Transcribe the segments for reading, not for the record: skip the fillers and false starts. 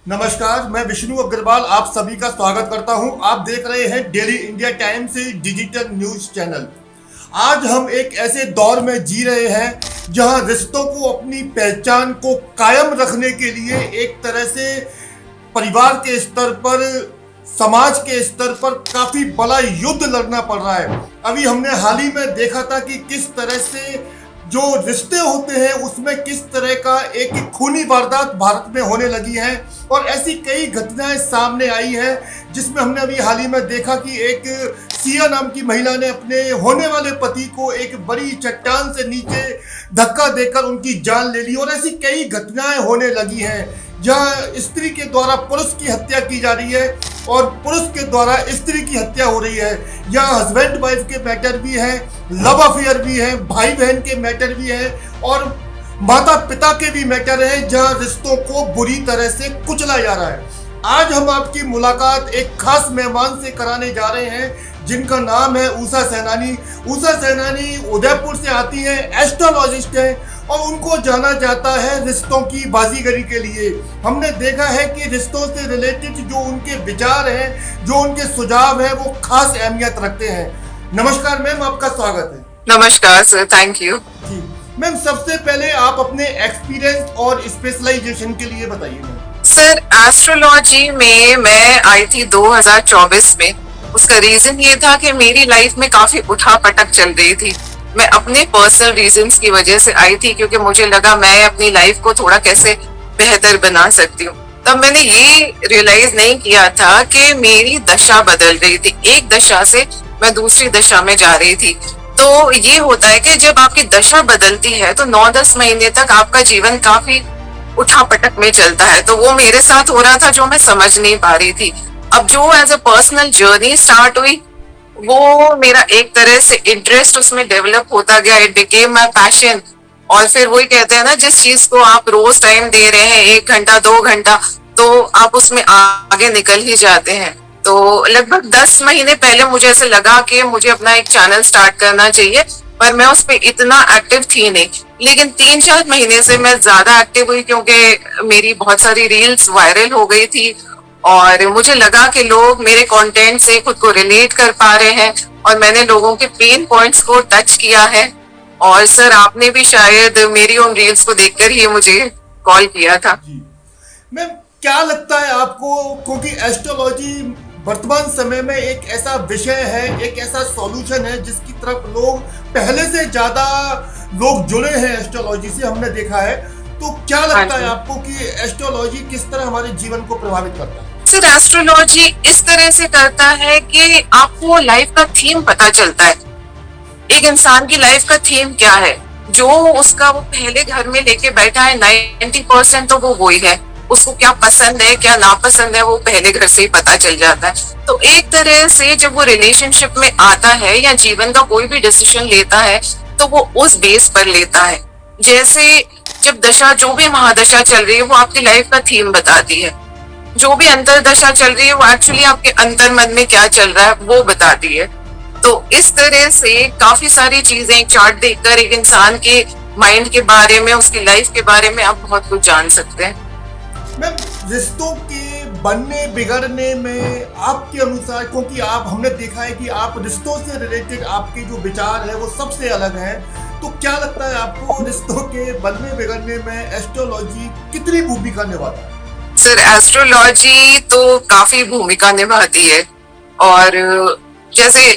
नमस्कार, मैं विष्णु अग्रवाल आप सभी का स्वागत करता हूं। आप देख रहे हैं daily India times digital news channel. आज हम एक ऐसे दौर में जी रहे हैं जहां रिश्तों को अपनी पहचान को कायम रखने के लिए एक तरह से परिवार के स्तर पर, समाज के स्तर पर काफी बड़ा युद्ध लड़ना पड़ रहा है। अभी हमने हाल ही में देखा था कि किस तरह से जो रिश्ते होते हैं उसमें किस तरह का एक खूनी वारदात भारत में होने लगी है और ऐसी कई घटनाएं सामने आई हैं जिसमें हमने अभी हाल ही में देखा कि एक सिया नाम की महिला ने अपने होने वाले पति को एक बड़ी चट्टान से नीचे धक्का देकर उनकी जान ले ली। और ऐसी कई घटनाएं होने लगी हैं जहां स्त्री के द्वारा पुरुष की हत्या की जा रही है और पुरुष के द्वारा स्त्री की हत्या हो रही है। यहाँ हस्बैंड वाइफ के मैटर भी है, लव अफेयर भी है, भाई बहन के मैटर भी है और माता पिता के भी मैटर है जहाँ रिश्तों को बुरी तरह से कुचला जा रहा है। आज हम आपकी मुलाकात एक खास मेहमान से कराने जा रहे हैं जिनका नाम है उषा सैनानी। उषा सैनानी उदयपुर से आती है, एस्ट्रोलॉजिस्ट है और उनको जाना जाता है रिश्तों की बाजीगरी के लिए। हमने देखा है कि रिश्तों से रिलेटेड जो उनके विचार हैं, जो उनके सुझाव हैं, वो खास अहमियत रखते हैं। नमस्कार मैम, आपका स्वागत है। नमस्कार सर, थैंक यू। जी मैम, सबसे पहले आप अपने एक्सपीरियंस और स्पेशलाइजेशन के लिए बताइए मैम। सर, एस्ट्रोलॉजी में मैं आई थी 2024 में। उसका रीजन ये था कि मेरी लाइफ में काफी उठापटक चल रही थी। मैं अपने पर्सनल रीजंस की वजह से आई थी क्योंकि मुझे लगा मैं अपनी लाइफ को थोड़ा कैसे बेहतर बना सकती हूँ। तब मैंने ये रियलाइज नहीं किया था कि मेरी दशा बदल रही थी, एक दशा से मैं दूसरी दशा में जा रही थी। तो ये होता है कि जब आपकी दशा बदलती है तो 9-10 महीने तक आपका जीवन काफी उठापटक में चलता है। तो वो मेरे साथ हो रहा था जो मैं समझ नहीं पा रही थी। अब जो as a personal journey start हुई वो मेरा एक तरह से इंटरेस्ट उसमें डेवलप होता गया। It became my passion. और फिर वही कहते हैं ना, जिस चीज को आप रोज टाइम दे रहे हैं 1 घंटा 2 घंटा, तो आप उसमें आगे निकल ही जाते हैं। तो लगभग 10 महीने पहले मुझे ऐसे लगा कि मुझे अपना एक चैनल स्टार्ट करना चाहिए, पर मैं उस पर इतना एक्टिव थी नहीं। लेकिन 3-4 महीने से मैं ज्यादा एक्टिव हुई क्योंकि मेरी बहुत सारी रील्स वायरल हो गई थी और मुझे लगा कि लोग मेरे कंटेंट से खुद को रिलेट कर पा रहे हैं और मैंने लोगों के पेन पॉइंट्स को टच किया है। और सर, आपने भी शायद मेरी उन रील्स को देखकर ही मुझे कॉल किया था। मैम, क्या लगता है आपको, क्योंकि एस्ट्रोलॉजी वर्तमान समय में एक ऐसा विषय है, एक ऐसा सॉल्यूशन है जिसकी तरफ लोग पहले से ज्यादा लोग जुड़े हैं एस्ट्रोलॉजी से, हमने देखा है। तो क्या लगता है आपको कि एस्ट्रोलॉजी किस तरह हमारे जीवन को प्रभावित करता है? सर, एस्ट्रोलॉजी इस तरह से करता है कि आपको लाइफ का थीम पता चलता है। एक इंसान की लाइफ का थीम क्या है, जो उसका वो पहले घर में लेके बैठा है 90% तो वो वही है। उसको क्या पसंद है क्या नापसंद है वो पहले घर से ही पता चल जाता है। तो एक तरह से जब वो रिलेशनशिप में आता है या जीवन का कोई भी डिसीजन लेता है तो वो उस बेस पर लेता है। जैसे जब दशा, जो भी महादशा चल रही है वो आपकी लाइफ का थीम बताती है। जो भी अंतरदशा चल रही है वो एक्चुअली आपके अंतर मन में क्या चल रहा है वो बताती है। तो इस तरह से काफी सारी चीजें एक चार्ट देखकर एक इंसान के माइंड के बारे में, उसकी लाइफ के बारे में आप बहुत कुछ जान सकते हैं। मैम, रिश्तों के बनने बिगड़ने में आपके अनुसार, क्योंकि हमने देखा है कि आप रिश्तों से रिलेटेड आपके जो विचार है वो सबसे अलग है, तो क्या लगता है आपको रिश्तों के बनने बिगड़ने में एस्ट्रोलॉजी कितनी भूमिका निभाता है? सर, एस्ट्रोलॉजी तो काफी भूमिका निभाती है। और जैसे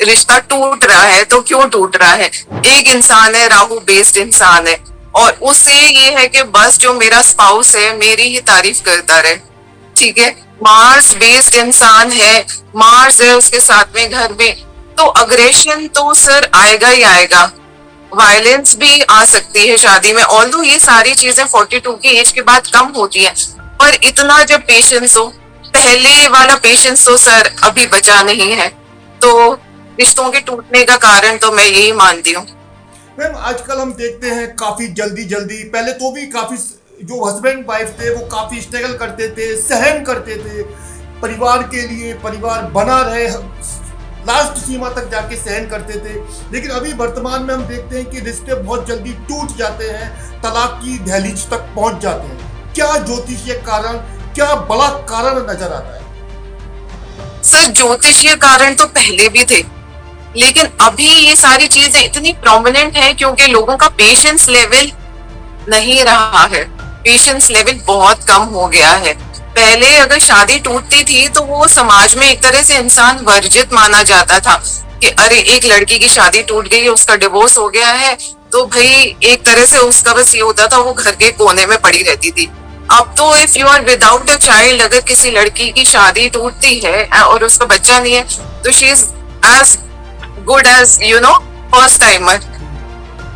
रिश्ता टूट रहा है तो क्यों टूट रहा है? एक इंसान है, राहु बेस्ड इंसान है और उसे ये है कि बस जो मेरा स्पाउस है मेरी ही तारीफ करता रहे, ठीक है। मार्स बेस्ड इंसान है, मार्स है उसके साथ में घर में, तो अग्रेशन तो सर आएगा ही आएगा। वायलेंस भी आ सकती है शादी में, ऑल्दो ये सारी चीजें 42 की एज के बाद कम होती है, पर इतना जब पेशेंस हो, पहले वाला पेशेंस तो सर अभी बचा नहीं है। तो रिश्तों के टूटने का कारण तो मैं यही मानती हूँ। मैम, आजकल हम देखते हैं काफी जल्दी, पहले तो भी काफी जो हस्बैंड वाइफ थे वो काफी स्ट्रगल करते थे, सहन करते थे परिवार के लिए, परिवार बना रहे, लास्ट सीमा तक जाके सहन करते थे। लेकिन अभी वर्तमान में हम देखते हैं कि रिश्ते बहुत जल्दी टूट जाते हैं, तलाक की दहलीज तक पहुंच जाते हैं। क्या ज्योतिषीय कारण, क्या बड़ा कारण नजर आता है? सर ज्योतिषीय कारण तो पहले भी थे, लेकिन अभी ये सारी चीजें इतनी प्रोमिनेंट है क्योंकि लोगों का पेशेंस लेवल नहीं रहा है। पेशेंस लेवल बहुत कम हो गया है। पहले अगर शादी टूटती थी तो वो समाज में एक तरह से इंसान वर्जित माना जाता था कि अरे एक लड़की की शादी टूट गई, उसका डिवोर्स हो गया है, तो भाई एक तरह से उसका बस ये होता था वो घर के कोने में पड़ी रहती थी। अब तो if you are without a child, अगर किसी लड़की की शादी टूटती है और उसका बच्चा नहीं है तो she is as good as first timer.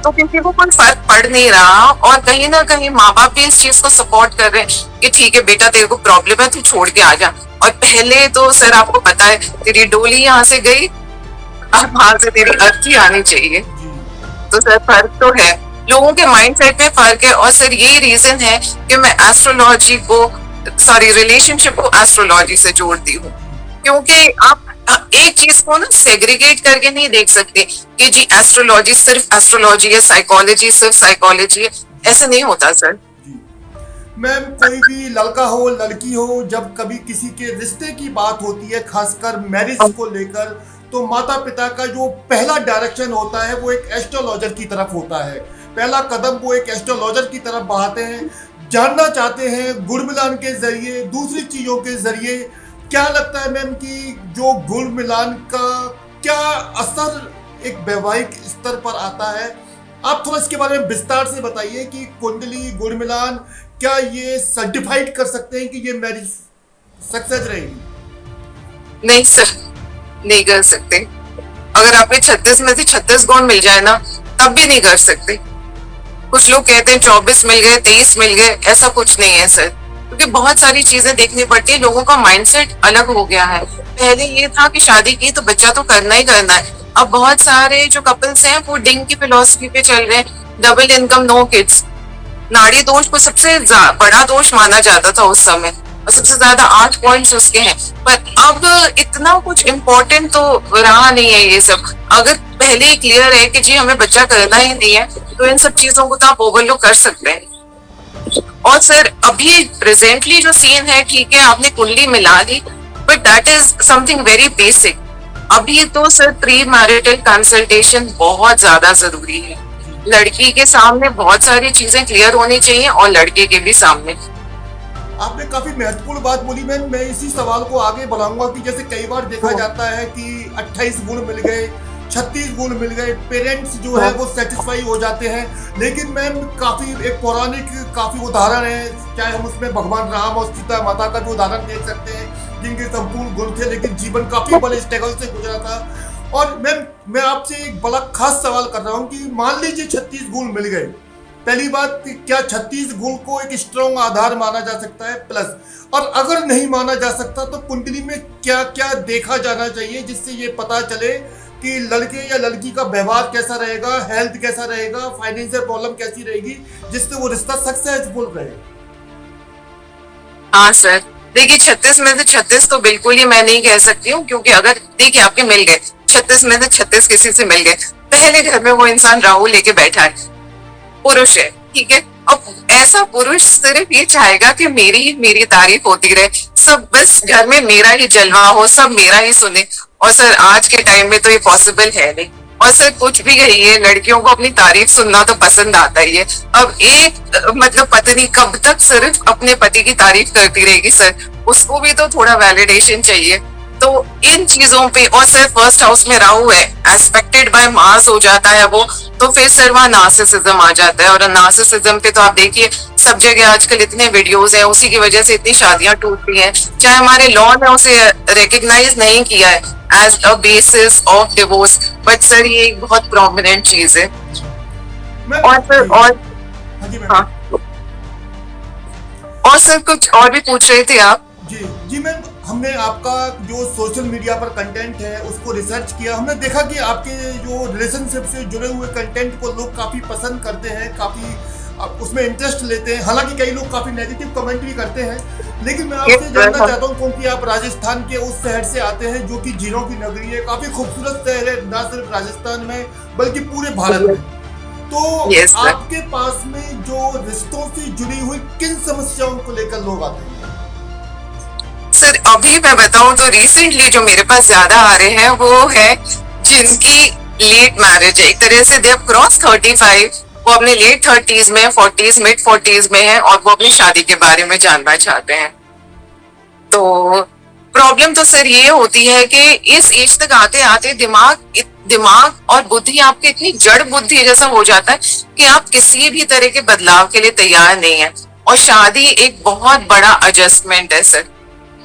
तो किसी को कोई फर्क पड़ नहीं रहा और कहीं ना कहीं माँ बाप भी इस चीज को सपोर्ट कर रहे हैं कि ठीक है बेटा तेरे को प्रॉब्लम है, तू छोड़ के आ जा। और पहले तो सर आपको पता है तेरी डोली यहाँ से गई, अब वहां से तेरी अर्थी आनी चाहिए। तो सर फर्क तो है, लोगों के माइंडसेट में फर्क है। और सर ये रीजन है कि मैं रिलेशनशिप को एस्ट्रोलॉजी से जोड़ती हूँ, क्योंकि आप एक चीज को ना सेग्रीगेट करके नहीं देख सकते कि जी एस्ट्रोलॉजी सिर्फ एस्ट्रोलॉजी है, साइकोलॉजी सिर्फ साइकोलॉजी है, ऐसा नहीं होता सर। मैम कोई भी लड़का हो लड़की हो, जब कभी किसी के रिश्ते की बात होती है, खासकर मैरिज को लेकर, तो माता पिता का जो पहला डायरेक्शन होता है वो एक एस्ट्रोलॉजर की तरफ होता है। पहला कदम वो एक एस्ट्रोलॉजर की तरफ बढ़ाते हैं, जानना चाहते हैं गुण मिलान के जरिए, दूसरी चीजों के जरिए। क्या लगता है मैम कि जो गुण मिलान का क्या असर एक वैवाहिक स्तर पर आता है? आप थोड़ा इसके बारे में विस्तार से बताइए कि कुंडली गुण मिलान क्या ये सर्टिफाइड कर सकते हैं कि ये मैरिज सक्सेस रहेगी? नहीं सर, नहीं कर सकते। अगर आपके 36 में से 36 गुण मिल जाए ना, तब भी नहीं कर सकते। कुछ लोग कहते हैं 24 मिल गए, 23 मिल गए, ऐसा कुछ नहीं है सर, क्योंकि बहुत सारी चीजें देखनी पड़ती है। लोगों का माइंडसेट अलग हो गया है। पहले ये था कि शादी की तो बच्चा तो करना ही करना है। अब बहुत सारे जो कपल्स हैं वो डिंग की फिलॉसफी पे चल रहे हैं, डबल इनकम नो किड्स। नाड़ी दोष को सबसे बड़ा दोष माना जाता था उस समय, और सबसे ज्यादा 8 पॉइंट्स उसके हैं। पर अब इतना कुछ इम्पोर्टेंट तो रहा नहीं है ये सब। अगर पहले ही क्लियर है कि जी हमें बच्चा करना ही नहीं है, तो इन सब चीजों को तो आप ओवरलुक कर सकते हैं। और सर अभी प्रेजेंटली जो सीन है, ठीक है आपने कुंडली मिला ली, but that is something very basic. अभी तो सर प्री मैरिटल कंसल्टेशन बहुत ज्यादा जरूरी है। लड़की के सामने बहुत सारी चीजें क्लियर होनी चाहिए और लड़के के भी सामने। आपने काफी महत्वपूर्ण बात बोली मैम। मैं इसी सवाल को आगे बढ़ाऊंगा कि जैसे कई बार देखा जाता है कि 28 गुण मिल गए, 36 गुण मिल गए, पेरेंट्स जो है वो सेटिस्फाई हो जाते हैं। लेकिन मैम काफी एक पौराणिक काफी उदाहरण है, चाहे हम उसमें भगवान राम और सीता माता का भी उदाहरण देख सकते हैं, जिनके संपूर्ण गुण थे लेकिन जीवन काफी बड़े स्ट्रगल से गुजरा था। और मैम मैं आपसे एक बड़ा खास सवाल कर रहा हूँ कि मान लीजिए 36 गुण मिल गए, पहली बात क्या 36 गुण को एक स्ट्रॉन्ग आधार माना जा सकता है? प्लस और अगर नहीं माना जा सकता तो कुंडली में क्या क्या देखा जाना चाहिए जिससे ये पता चले कि लड़के या लड़की का व्यवहार कैसा रहेगा, हेल्थ कैसा रहेगा, फाइनेंशियल प्रॉब्लम कैसी रहेगी, जिससे वो रिश्ता सक्सेसफुल रहे? हाँ सर, देखिए 36 में से 36 तो बिल्कुल ही मैं नहीं कह सकती हूँ, क्योंकि अगर देखिए आपके मिल गए 36 में से 36 किसी से मिल गए, पहले घर में वो इंसान राहु लेके बैठा है, पुरुष है, ठीक है। अब ऐसा पुरुष सिर्फ ये चाहेगा कि मेरी तारीफ होती रहे, सब बस घर में मेरा ही जलवा हो, सब मेरा ही सुने। और सर आज के टाइम में तो ये पॉसिबल है नहीं। और सर कुछ भी कहिए, लड़कियों को अपनी तारीफ सुनना तो पसंद आता ही है। अब एक मतलब पत्नी कब तक सिर्फ अपने पति की तारीफ करती रहेगी सर, उसको भी तो थोड़ा वैलिडेशन चाहिए। तो इन चीजों पे, और सर फर्स्ट हाउस में राहु है, एस्पेक्टेड बाय मार्स हो जाता है वो, तो फिर सर वहाँ नार्सिसिज्म आ जाता है। और नार्सिसिज्म पे तो आप देखिए सब जगह आजकल इतने वीडियोस हैं, उसी की वजह से इतनी शादियां टूट रही हैं। चाहे हमारे लॉ ने उसे रिकग्नाइज नहीं किया है as a basis of divorce, but sir ये एक बहुत प्रोमिनेंट चीज है। और सर हाँ, और सर कुछ और भी पूछ रहे थे आप? जी मैम, हमने आपका जो सोशल मीडिया पर कंटेंट है उसको रिसर्च किया। हमने देखा कि आपके जो रिलेशनशिप से जुड़े हुए कंटेंट को लोग काफ़ी पसंद करते हैं, काफ़ी उसमें इंटरेस्ट लेते हैं। हालांकि कई लोग काफ़ी नेगेटिव कमेंट भी करते हैं, लेकिन मैं आपसे जानना चाहता हूं, क्योंकि आप राजस्थान के उस शहर से आते हैं जो कि झीलों की नगरी है, काफ़ी खूबसूरत शहर है, ना सिर्फ राजस्थान में बल्कि पूरे भारत में। तो आपके पास में जो रिश्तों से जुड़ी हुई किन समस्याओं को लेकर लोग आते हैं? और अभी मैं बताऊं तो रिसेंटली जो मेरे पास ज्यादा आ रहे हैं वो है जिनकी लेट मैरिज है, एक तरह से दे हैव क्रॉस 35, वो अपने लेट 30s में, 40s, मिड 40s में है और वो अपनी शादी के बारे में जानना चाहते हैं। तो प्रॉब्लम तो सर ये होती है कि इस एज तक आते आते दिमाग और बुद्धि आपकी इतनी जड़ बुद्धि जैसा हो जाता है कि आप किसी भी तरह के बदलाव के लिए तैयार नहीं है, और शादी एक बहुत बड़ा एडजस्टमेंट है सर।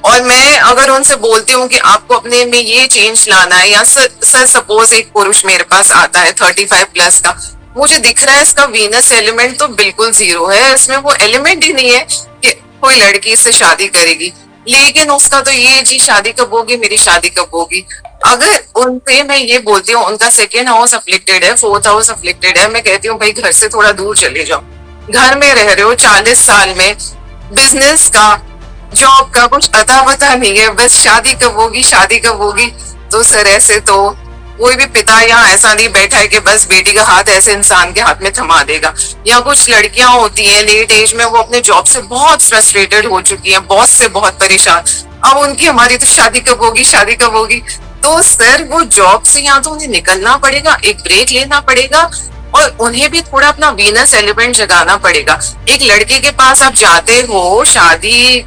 और मैं अगर उनसे बोलती हूँ कि आपको अपने में ये चेंज लाना है, या सर सपोज एक पुरुष मेरे पास आता है 35 प्लस का, मुझे दिख रहा है इसका वीनस एलिमेंट तो बिल्कुल जीरो है, इसमें वो एलिमेंट ही नहीं है कि कोई लड़की इससे शादी करेगी, लेकिन उसका तो ये जी शादी कब होगी, मेरी शादी कब होगी। अगर उनसे मैं ये बोलती हूँ उनका सेकेंड हाउस अफ्लिक्टेड है, फोर्थ हाउस अफ्लिक्टेड है, मैं कहती हूँ भाई घर से थोड़ा दूर चले जाओ, घर में रह रहे हो 40 साल में, बिजनेस का जॉब का कुछ अता पता नहीं है, बस शादी कब होगी, शादी कब होगी। तो सर ऐसे तो कोई भी पिता यहाँ ऐसा नहीं बैठा है कि बस बेटी का हाथ ऐसे इंसान के हाथ में थमा देगा। या कुछ लड़कियां होती हैं लेट एज में, वो अपने जॉब से बहुत फ्रस्ट्रेटेड हो चुकी हैं, बॉस से बहुत परेशान, अब उनकी हमारी तो शादी कब होगी, शादी कब होगी। तो सर वो जॉब से यहाँ तो उन्हें निकलना पड़ेगा, एक ब्रेक लेना पड़ेगा, और उन्हें भी थोड़ा अपना वीनस एलिमेंट जगाना पड़ेगा। एक लड़के के पास आप जाते हो, शादी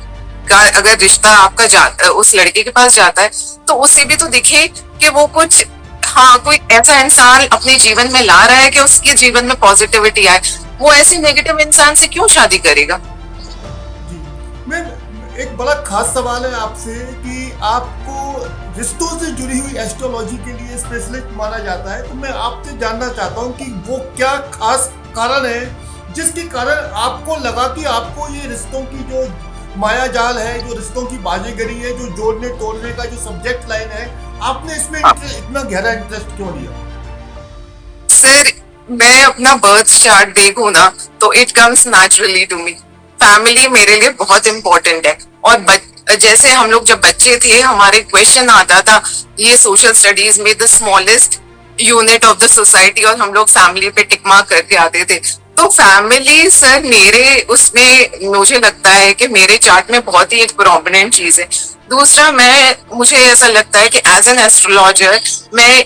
का अगर रिश्ता आपका उस लड़के के पास जाता है तो उसे भी तो दिखे कि वो कुछ, हाँ, कोई ऐसा इंसान अपने जीवन में ला रहा है कि उसके जीवन में पॉजिटिविटी आए। वो ऐसे नेगेटिव इंसान से क्यों शादी करेगा? जी, मैं एक बड़ा खास सवाल है आपसे कि आपको रिश्तों से जुड़ी हुई एस्ट्रोलॉजी के लिए स्पेशलिस्ट माना जाता है, तो मैं आपसे जानना चाहता हूँ कि वो क्या खास कारण है जिसके कारण आपको लगा कि आपको ये रिश्तों की जो माया जाल है, जो रिश्तों की बाजीगरी है, जो जोड़ने तोड़ने का जो सब्जेक्ट लाइन है, आपने इसमें इतना गहरा इंटरेस्ट क्यों लिया? सर मैं अपना बर्थ चार्ट देखूं ना तो it comes naturally to me. Family मेरे लिए बहुत इंपॉर्टेंट है, और जैसे हम लोग जब बच्चे थे हमारे क्वेश्चन आता था ये सोशल स्टडीज में, the smallest unit of the society, और हम लोग फैमिली पे टिक मार्क करके आते थे। तो फैमिली सर मेरे उसमें मुझे लगता है कि मेरे चार्ट में बहुत ही एक प्रोमिनेंट चीज है। दूसरा मुझे ऐसा लगता है कि एज एन एस्ट्रोलॉजर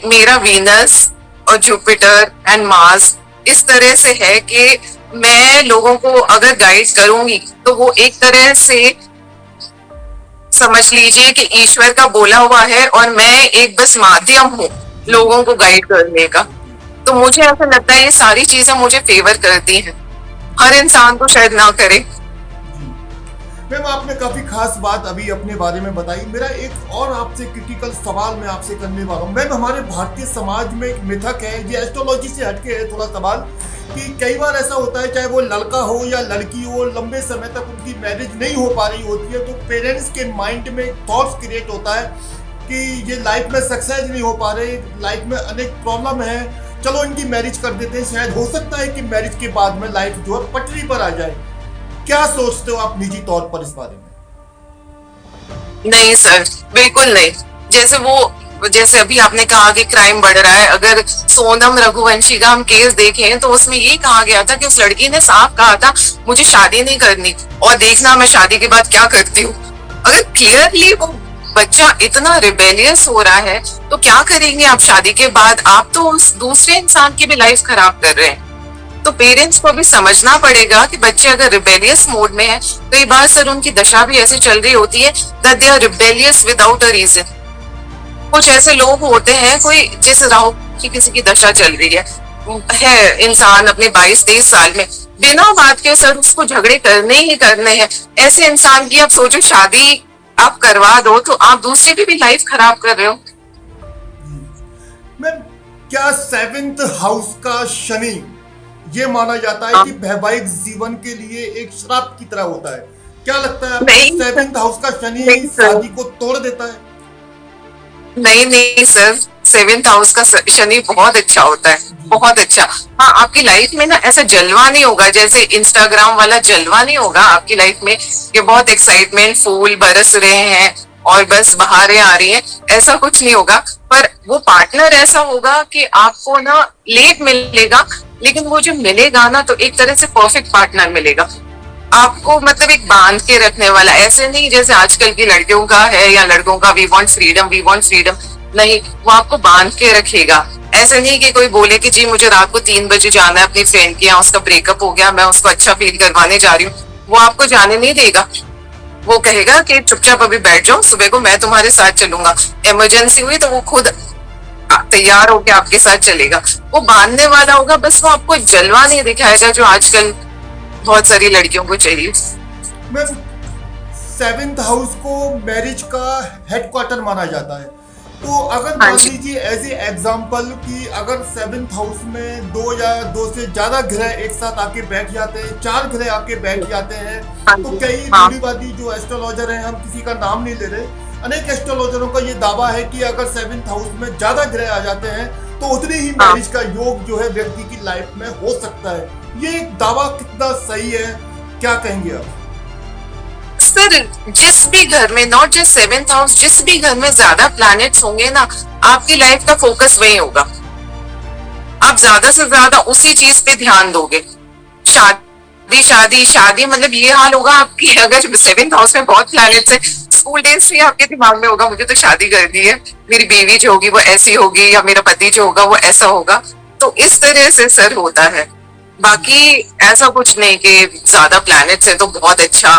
मेरा वीनस और जुपिटर एंड मार्स इस तरह से है कि मैं लोगों को अगर गाइड करूंगी तो वो एक तरह से समझ लीजिए कि ईश्वर का बोला हुआ है, और मैं एक बस माध्यम हूँ लोगों को गाइड करने का। तो मुझे ऐसा लगता है ये सारी चीजें मुझे फेवर करती हैं, हर इंसान को शायद ना करे। मैम आपने काफी खास बात अभी अपने बारे में बताई। मेरा एक और आपसे क्रिटिकल सवाल मैं आपसे करने वाला हूँ। मैम हमारे भारतीय समाज में एक मिथक है, ये एस्ट्रोलॉजी से हटके है थोड़ा सवाल, कि कई बार ऐसा होता है चाहे वो लड़का हो या लड़की हो, लंबे समय तक उनकी मैरिज नहीं हो पा रही होती है, तो पेरेंट्स के माइंड में थॉट्स क्रिएट होता है कि ये लाइफ में सक्सेस नहीं हो पा रहे, लाइफ में अनेक प्रॉब्लम है, चलो इनकी मैरिज कर देते हैं, शायद हो सकता है कि मैरिज के बाद में लाइफ जो है पटरी पर आ जाए। क्या सोचते हो आप निजी तौर पर इस बारे में? नहीं सर, बिल्कुल नहीं। जैसे अभी आपने कहा कि क्राइम बढ़ रहा है, अगर सोनम रघुवंशी का हम केस देखें तो उसमें ये कहा गया था कि उस लड़की ने साफ कहा था मुझे शादी नहीं करनी, और देखना मैं शादी के बाद क्या करती हूँ। अगर क्लियरली वो बच्चा इतना रिबेलियस हो रहा है तो क्या करेंगे आप शादी के बाद? आप तो उस दूसरे इंसान की भी लाइफ खराब कर रहे हैं। तो पेरेंट्स को भी समझना पड़ेगा कि बच्चे अगर रिबेलियस मोड में है, कई बार सर उनकी दशा भी ऐसी चल रही होती है that they are rebellious without a reason. कुछ ऐसे लोग होते हैं, कोई जैसे राहु की किसी की दशा चल रही है इंसान अपने 22-23 साल में, बिना बात के सर उसको झगड़े करने ही करने हैं। ऐसे इंसान की आप सोचो शादी आप करवा दो तो आप दूसरे की भी लाइफ खराब कर रहे हो। मैम क्या 7th हाउस का शनि ये माना जाता है कि वैवाहिक जीवन के लिए एक श्राप की तरह होता है? क्या लगता है आपको 7th हाउस का शनि शादी को तोड़ देता है? नहीं सर, 7th हाउस का शनि बहुत अच्छा होता है, बहुत अच्छा। हाँ, आपकी लाइफ में ना ऐसा जलवा नहीं होगा, जैसे इंस्टाग्राम वाला जलवा नहीं होगा आपकी लाइफ में कि बहुत एक्साइटमेंट, फूल बरस रहे हैं और बस बहारें आ रही हैं, ऐसा कुछ नहीं होगा। पर वो पार्टनर ऐसा होगा कि आपको ना लेट मिलेगा, लेकिन वो जो मिलेगा ना तो एक तरह से परफेक्ट पार्टनर मिलेगा। आपको मतलब एक बांध के रखने वाला, ऐसे नहीं जैसे आजकल की लड़कियों का है या लड़कों का, we want freedom we want freedom, नहीं, वो आपको बांध के रखेगा। ऐसे नहीं कि कोई बोले कि जी मुझे रात को 3 बजे जाना है अपनी फ्रेंड के यहाँ, उसका ब्रेकअप हो गया, मैं उसको अच्छा फील करवाने जा रही हूँ, वो आपको जाने नहीं देगा। वो कहेगा कि चुपचाप अभी बैठ जाओ, सुबह को मैं तुम्हारे साथ चलूंगा, इमरजेंसी हुई तो वो खुद तैयार होके आपके साथ चलेगा। वो बांधने वाला होगा, बस वो आपको जलवा नहीं दिखाएगा जो आजकल बहुत सारी लड़कियों को चाहिए। मैम, सेवेंथ हाउस को मैरिज का हेडक्वार्टर माना जाता है, तो अगर हाँ मान जी। लीजिए एज ए एग्जाम्पल कि अगर सेवेंथ हाउस में दो या दो से ज्यादा ग्रह एक साथ आके बैठ जाते हैं, 4 ग्रह आके बैठ जाते हैं, हाँ तो जी। कई हाँ। रूढ़िवादी जो एस्ट्रोलॉजर हैं, हम किसी का नाम नहीं ले रहे, अनेक एस्ट्रोलॉजरों का ये दावा है कि अगर सेवेंथ हाउस में ज्यादा ग्रह आ जाते हैं तो उतनी ही हाँ। मैरिज का योग जो है व्यक्ति की लाइफ में हो सकता है। ये दावा कितना सही है, क्या कहेंगे आप? सर, जिस भी घर में, नॉट जस्ट सेवेंथ हाउस, जिस भी घर में ज्यादा प्लैनेट्स होंगे ना, आपकी लाइफ का फोकस वही होगा। आप ज्यादा से ज्यादा उसी चीज पे ध्यान दोगे। शादी शादी शादी, मतलब ये हाल होगा आपकी, अगर सेवेंथ हाउस में बहुत प्लैनेट्स है, स्कूल डेज से आपके दिमाग में होगा मुझे तो शादी करनी है, मेरी बीवी जो होगी वो ऐसी होगी, या मेरा पति जो होगा वो ऐसा होगा। तो इस तरह से सर होता है। बाकी ऐसा कुछ नहीं कि ज्यादा प्लैनेट्स है तो बहुत अच्छा,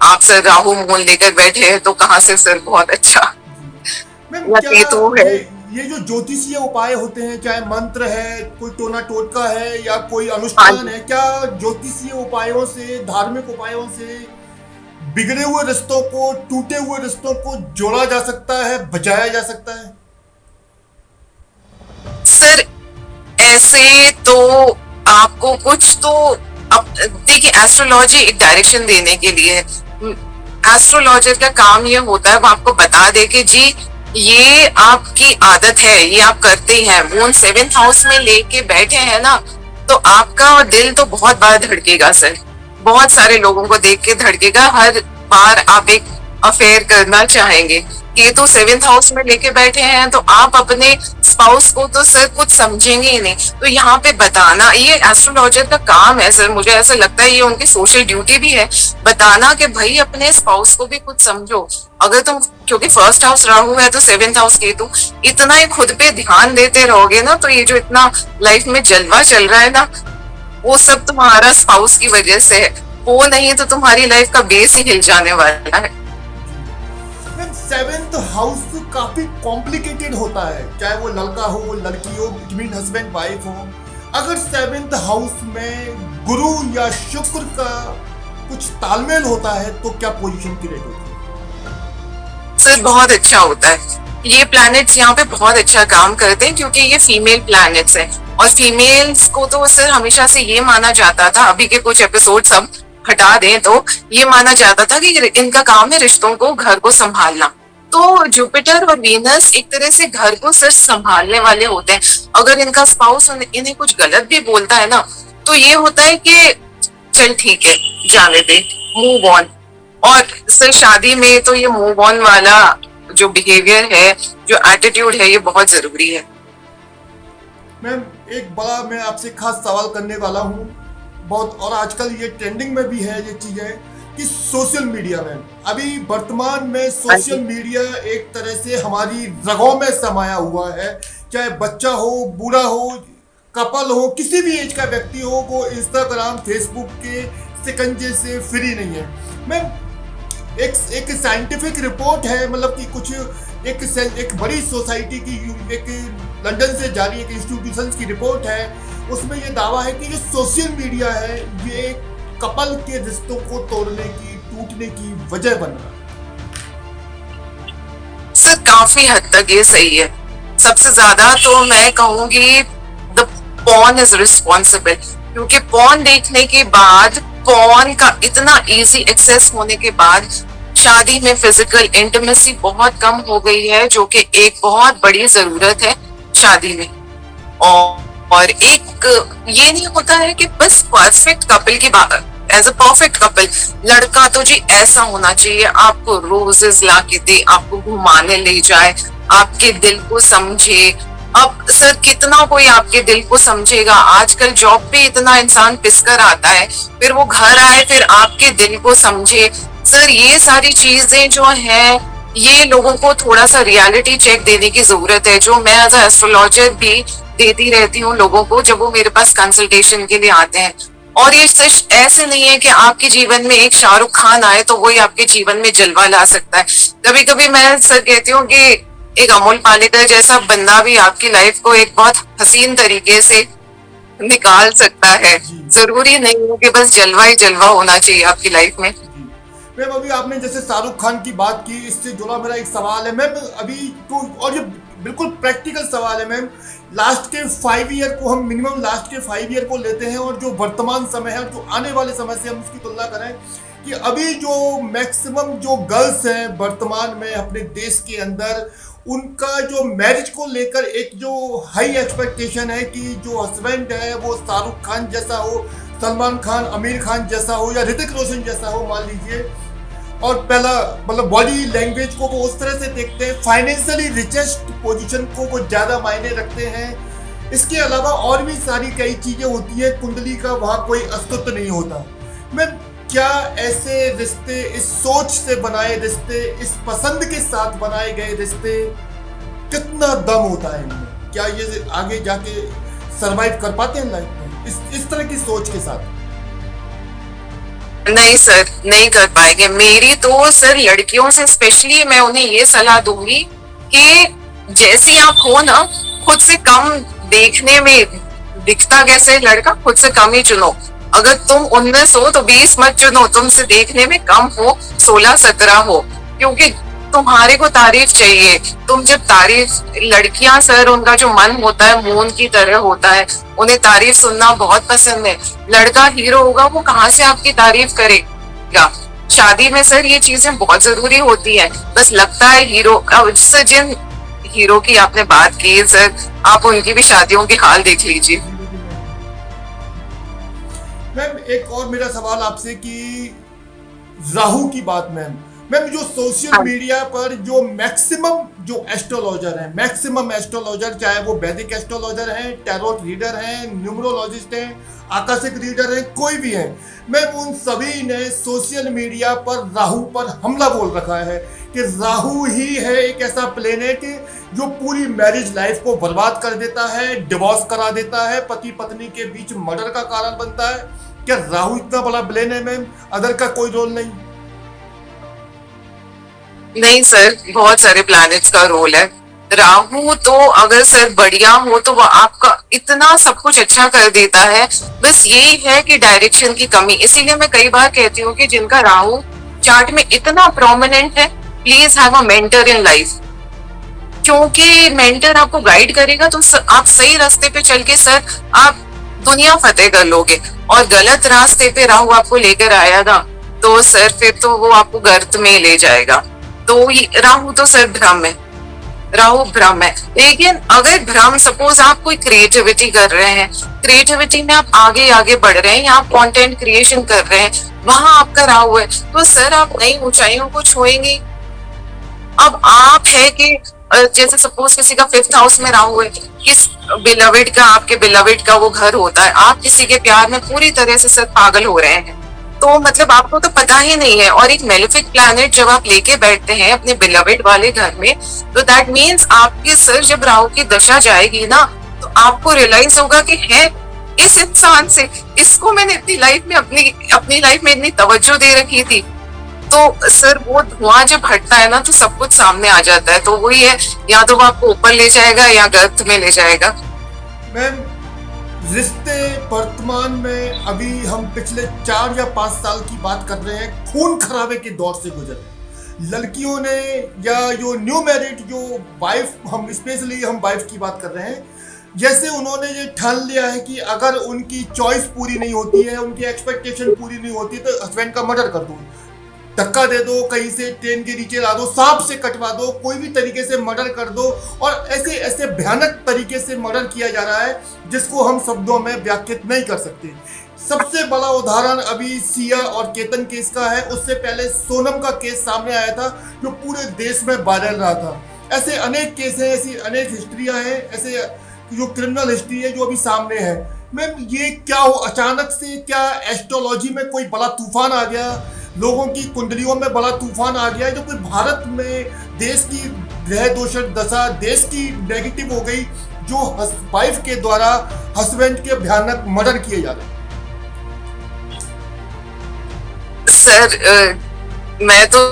आप सर राहु मून लेकर बैठे हैं तो कहाँ से सर बहुत अच्छा। मैम, या क्या केतु है। ये जो ज्योतिषीय उपाय होते हैं, चाहे मंत्र है, कोई टोना टोटका है या कोई अनुष्ठान है, क्या ज्योतिषीय उपायों से, धार्मिक उपायों से बिगड़े हुए रिश्तों को, टूटे हुए रिश्तों को जोड़ा जा सकता है, बचाया जा सकता है? सर ऐसे तो आपको कुछ तो, अब देखिए एस्ट्रोलॉजी एक डायरेक्शन देने के लिए है। एस्ट्रोलॉजर का काम ये होता है वो आपको बता दे कि जी ये आपकी आदत है, ये आप करते हैं। मून 7th हाउस में लेके बैठे हैं ना, तो आपका दिल तो बहुत बार धड़केगा सर, बहुत सारे लोगों को देख के धड़केगा, हर बार आप एक अफेयर करना चाहेंगे। केतु 7th हाउस में लेके बैठे हैं तो आप अपने स्पाउस को तो सर कुछ समझेंगे ही नहीं। तो यहाँ पे बताना ये एस्ट्रोलॉजर का काम है सर, मुझे ऐसा लगता है ये उनकी सोशल ड्यूटी भी है, बताना कि भाई अपने स्पाउस को भी कुछ समझो। अगर तुम, क्योंकि फर्स्ट हाउस राहु है तो 7th हाउस केतु, इतना ही खुद पे ध्यान देते रहोगे ना, तो ये जो इतना लाइफ में जलवा चल रहा है ना, वो सब तुम्हारा स्पाउस की वजह से है। वो नहीं तो तुम्हारी लाइफ का बेस ही हिल जाने वाला है। सेवेंथ हाउस काफी कॉम्प्लिकेटेड होता है, चाहे वो लड़का हो वो लड़की हो, इट मीन हस्बैंड वाइफ हो। अगर सेवेंथ हाउस में गुरु या शुक्र का कुछ तालमेल होता है तो क्या पोजीशन क्रिएट होती है? सर बहुत अच्छा होता है, ये प्लैनेट्स यहाँ पे बहुत अच्छा काम करते हैं क्योंकि ये फीमेल प्लैनेट्स हैं, और फीमेल्स को तो सर हमेशा से ये माना जाता था, अभी के कुछ एपिसोड सब हटा दें तो ये माना जाता था कि इनका काम है रिश्तों को, घर को संभालना। तो जुपिटर और वीनस एक तरह से घर को सिर्फ संभालने वाले होते हैं। अगर इनका स्पाउस इन्हें कुछ गलत भी बोलता है ना, तो ये होता है कि चल ठीक है जाने दे, मूव ऑन। और सर शादी में तो ये मूव ऑन वाला जो बिहेवियर है, जो एटीट्यूड है, ये बहुत जरूरी है। मैम, एक बड़ा मैं आपसे खास सवाल करने वाला हूँ, बहुत, और आजकल ये ट्रेंडिंग में भी है ये चीजें, कि सोशल मीडिया में अभी वर्तमान में सोशल मीडिया एक तरह से हमारी रगों में समाया हुआ है। चाहे बच्चा हो, बूढ़ा हो, कपल हो, किसी भी एज का व्यक्ति हो, वो इंस्टाग्राम फेसबुक के शिकंजे से फ्री नहीं है। मैं एक साइंटिफिक रिपोर्ट है, मतलब कि कुछ एक बड़ी सोसाइटी की, एक लंदन से जारी एक इंस्टीट्यूशन की रिपोर्ट है, उसमें ये दावा है कि जो सोशल मीडिया है ये कपल के रिश्तों को तोड़ने की, टूटने की वजह बन रहा है। सर काफी हद तक ये सही है। सबसे ज्यादा तो मैं कहूंगी द पॉर्न इज रिस्पॉन्सिबल, क्योंकि पॉर्न देखने के बाद, पॉर्न का इतना इजी एक्सेस होने के बाद शादी में फिजिकल इंटीमेसी बहुत कम हो गई है, जो कि एक बहुत बड़ी जरूरत है शादी में। और एक ये नहीं होता है कि बस परफेक्ट कपल की बात, एज अ परफेक्ट कपल लड़का तो जी ऐसा होना चाहिए, आपको रोजेस ला के दे, आपको घुमाने ले जाए, आपके दिल को समझे, अब सर कितना कोई आपके दिल को समझेगा, आजकल जॉब पे इतना इंसान पिसकर आता है, फिर वो घर आए फिर आपके दिल को समझे। सर ये सारी चीजें जो है, ये लोगों को थोड़ा सा रियलिटी चेक देने की जरूरत है, जो मैं एज एस्ट्रोलॉजर भी देती रहती हूँ लोगों को जब वो मेरे पास कंसल्टेशन के लिए आते हैं। और ये सच ऐसे नहीं है कि आपके जीवन में एक शाहरुख खान आए तो वही आपके जीवन में जलवा ला सकता है। कभी कभी मैं सर कहती हूँ कि एक अमोल पालेकर जैसा बंदा भी आपकी लाइफ को एक बहुत हसीन तरीके से निकाल सकता है। जरूरी नहीं है कि बस जलवा ही जलवा होना चाहिए आपकी लाइफ में। मैम अभी आपने जैसे शाहरुख खान की बात की, इससे जुड़ा मेरा एक सवाल है मैम अभी तो, और ये बिल्कुल प्रैक्टिकल सवाल है मैम। लास्ट के 5 ईयर को हम मिनिमम लास्ट के 5 ईयर को लेते हैं और जो वर्तमान समय है, जो आने वाले समय से हम उसकी तुलना करें कि अभी जो मैक्सिमम जो गर्ल्स हैं वर्तमान में अपने देश के अंदर, उनका जो मैरिज को लेकर एक जो हाई एक्सपेक्टेशन है कि जो हस्बैंड है वो शाहरुख खान जैसा हो, सलमान खान, आमिर खान जैसा हो या ऋतिक रोशन जैसा हो मान लीजिए। और पहला मतलब बॉडी लैंग्वेज को वो उस तरह से देखते हैं, फाइनेंशियली रिचेस्ट पोजीशन को वो ज़्यादा मायने रखते हैं। इसके अलावा और भी सारी कई चीज़ें होती हैं, कुंडली का वहाँ कोई अस्तित्व नहीं होता। मैं क्या ऐसे रिश्ते, इस सोच से बनाए रिश्ते, इस पसंद के साथ बनाए गए रिश्ते, कितना दम होता है इनमें? क्या ये आगे जाके सरवाइव कर पाते हैं लाइफ में इस तरह की सोच के साथ? नहीं सर, नहीं कर पाएंगे। मेरी तो सर लड़कियों से स्पेशली मैं उन्हें ये सलाह दूंगी कि जैसी आप हो ना, खुद से कम देखने में दिखता कैसे लड़का, खुद से कम ही चुनो। अगर तुम 19 हो तो 20 मत चुनो, तुमसे देखने में कम हो, 16-17 हो, क्योंकि तुम्हारे को तारीफ चाहिए। तुम जब तारीफ, लड़कियां सर उनका जो मन होता है मून की तरह होता है, उन्हें तारीफ सुनना बहुत पसंद है। लड़का हीरो होगा, वो कहाँ से आपकी तारीफ करेगा? शादी में सर ये चीजें बहुत जरूरी होती है। बस लगता है हीरो, अब सर जिन हीरो की आपने बात की सर, आप उनकी भी शादियों की हाल देख लीजिए। मैम एक और मेरा सवाल आपसे कि राहु की बात मैम जो सोशल मीडिया पर जो मैक्सिमम जो एस्ट्रोलॉजर हैं, मैक्सिमम एस्ट्रोलॉजर, चाहे वो वैदिक एस्ट्रोलॉजर हैं, टैरोट रीडर हैं, न्यूमरोलॉजिस्ट हैं, आकाशिक रीडर हैं, कोई भी हैं, मैम उन सभी ने सोशल मीडिया पर राहु पर हमला बोल रखा है कि राहु ही है एक ऐसा प्लेनेट जो पूरी मैरिज लाइफ को बर्बाद कर देता है, डिवोर्स करा देता है, पति पत्नी के बीच मर्डर का कारण बनता है। क्या राहु इतना बड़ा ब्लेन है मैम, अदर का कोई रोल नहीं? नहीं सर, बहुत सारे प्लैनेट्स का रोल है। राहु तो अगर सर बढ़िया हो तो वो आपका इतना सब कुछ अच्छा कर देता है, बस यही है कि डायरेक्शन की कमी। इसीलिए मैं कई बार कहती हूँ कि जिनका राहु चार्ट में इतना प्रोमिनेंट है, please have a mentor in life, क्योंकि मेंटर आपको गाइड करेगा तो आप सही रास्ते पे चल के सर आप दुनिया फतेह कर लोगे। और गलत रास्ते पे राहु आपको लेकर आया ना तो सर फिर तो वो आपको गर्त में ले जाएगा। तो राहु तो सर भ्रम है, राहु भ्रम है। लेकिन अगर भ्रम, सपोज आप कोई क्रिएटिविटी कर रहे हैं, क्रिएटिविटी में आप आगे आगे बढ़ रहे हैं, आप कंटेंट क्रिएशन कर रहे हैं, वहां आपका राहु है, तो सर आप नई ऊंचाइयों को छुएंगे। अब आप है कि जैसे सपोज किसी का 5th हाउस में राहु है, किस बिलवेड का, आपके बिलवेड का वो घर होता है, आप किसी के प्यार में पूरी तरह से सर पागल हो रहे हैं, तो मतलब आपको तो पता ही नहीं है। और एक मेलेफिक प्लैनेट जब आप लेके बैठते हैं अपने बिलवेड वाले घर में, तो दैट मीन्स आपके सर जब राहु की दशा जाएगी ना, तो आपको रियलाइज होगा कि है इस इंसान से, इसको मैंने अपनी लाइफ में इतनी तवज्जो दे रखी थी। तो सर वो धुआं जब हटता है ना तो सब कुछ सामने आ जाता है। तो वही है, या तो वो आपको ऊपर ले जाएगा या गर्त में ले जाएगा। मैम रिश्ते वर्तमान में अभी हम पिछले 4 या 5 साल की बात कर रहे हैं, खून खराबे के दौर से गुजरे। लड़कियों ने या जो न्यू मैरिड जो वाइफ, हम स्पेशली हम वाइफ की बात कर रहे हैं, जैसे उन्होंने ये ठान लिया है कि अगर उनकी चॉइस पूरी नहीं होती है, उनकी एक्सपेक्टेशन पूरी नहीं होती तो हस्बैंड का मर्डर कर दो, धक्का दे दो, कहीं से ट्रेन के नीचे ला दो, सांप से कटवा दो, कोई भी तरीके से मर्डर कर दो। और ऐसे ऐसे भयानक तरीके से मर्डर किया जा रहा है जिसको हम शब्दों में व्याख्यात नहीं कर सकते। सबसे बड़ा उदाहरण अभी सिया और केतन केस का है, उससे पहले सोनम का केस सामने आया था जो पूरे देश में वायरल रहा था। ऐसे अनेक केस हैं, ऐसी अनेक हिस्ट्रियां हैं, ऐसे जो क्रिमिनल हिस्ट्री है जो अभी सामने है। मैम ये क्या हो, अचानक से क्या एस्ट्रोलॉजी में कोई बड़ा तूफान आ गया, लोगों की कुंडलियों में बड़ा तूफान आ गया, जो कोई भारत में देश की ग्रह दोष दशा देश की नेगेटिव हो गई, जो वाइफ के द्वारा हस्बैंड के भयानक मर्डर किए जा रहे हैं? सर मैं तो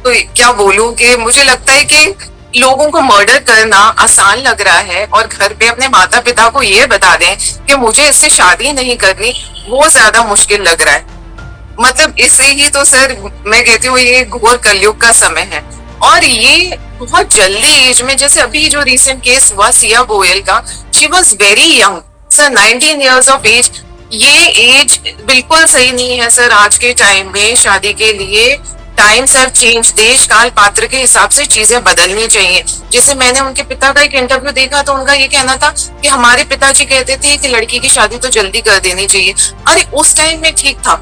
क्या बोलूं कि मुझे लगता है कि लोगों को मर्डर करना आसान लग रहा है और घर पे अपने माता पिता को ये बता दें कि मुझे इससे शादी नहीं करनी, वो ज्यादा मुश्किल लग रहा है। मतलब इसे ही तो सर मैं कहती हूँ ये घोर कलयुग का समय है। और ये बहुत जल्दी एज में, जैसे अभी जो रिसेंट केस हुआ सिया गोयल का, she was very young sir, 19 years of age. ये एज बिल्कुल सही नहीं है सर आज के टाइम में शादी के लिए। टाइम्स हैव चेंज, देश काल पात्र के हिसाब से चीजें बदलनी चाहिए। जैसे मैंने उनके पिता का एक इंटरव्यू देखा तो उनका ये कहना था कि हमारे पिताजी कहते थे कि लड़की की शादी तो जल्दी कर देनी चाहिए। अरे उस टाइम में ठीक था,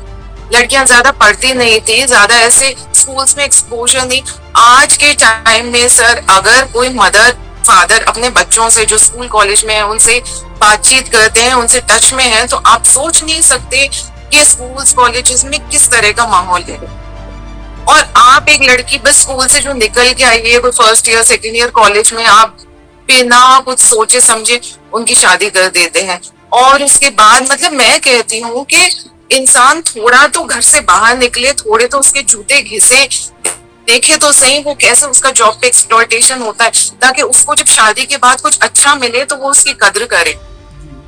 लड़कियां ज्यादा पढ़ती नहीं थी, ज्यादा ऐसे स्कूल्स में एक्सपोजर नहीं। आज के टाइम में सर अगर कोई मदर फादर अपने बच्चों से जो स्कूल कॉलेज में है उनसे बातचीत करते हैं, उनसे टच में है, तो आप सोच नहीं सकते कि स्कूल्स कॉलेजेस में किस तरह का माहौल है। और आप एक लड़की बस स्कूल से जो निकल के आई है, कोई first year second year college में, आप बिना कुछ सोचे समझे उनकी शादी कर देते हैं। और उसके बाद मतलब मैं कहती हूँ कि इंसान थोड़ा तो घर से बाहर निकले, थोड़े तो उसके जूते घिसे, देखे तो सही वो कैसे उसका जॉब पे एक्सप्लॉयटेशन होता है, ताकि उसको जब शादी के बाद कुछ अच्छा मिले तो वो उसकी कद्र करे।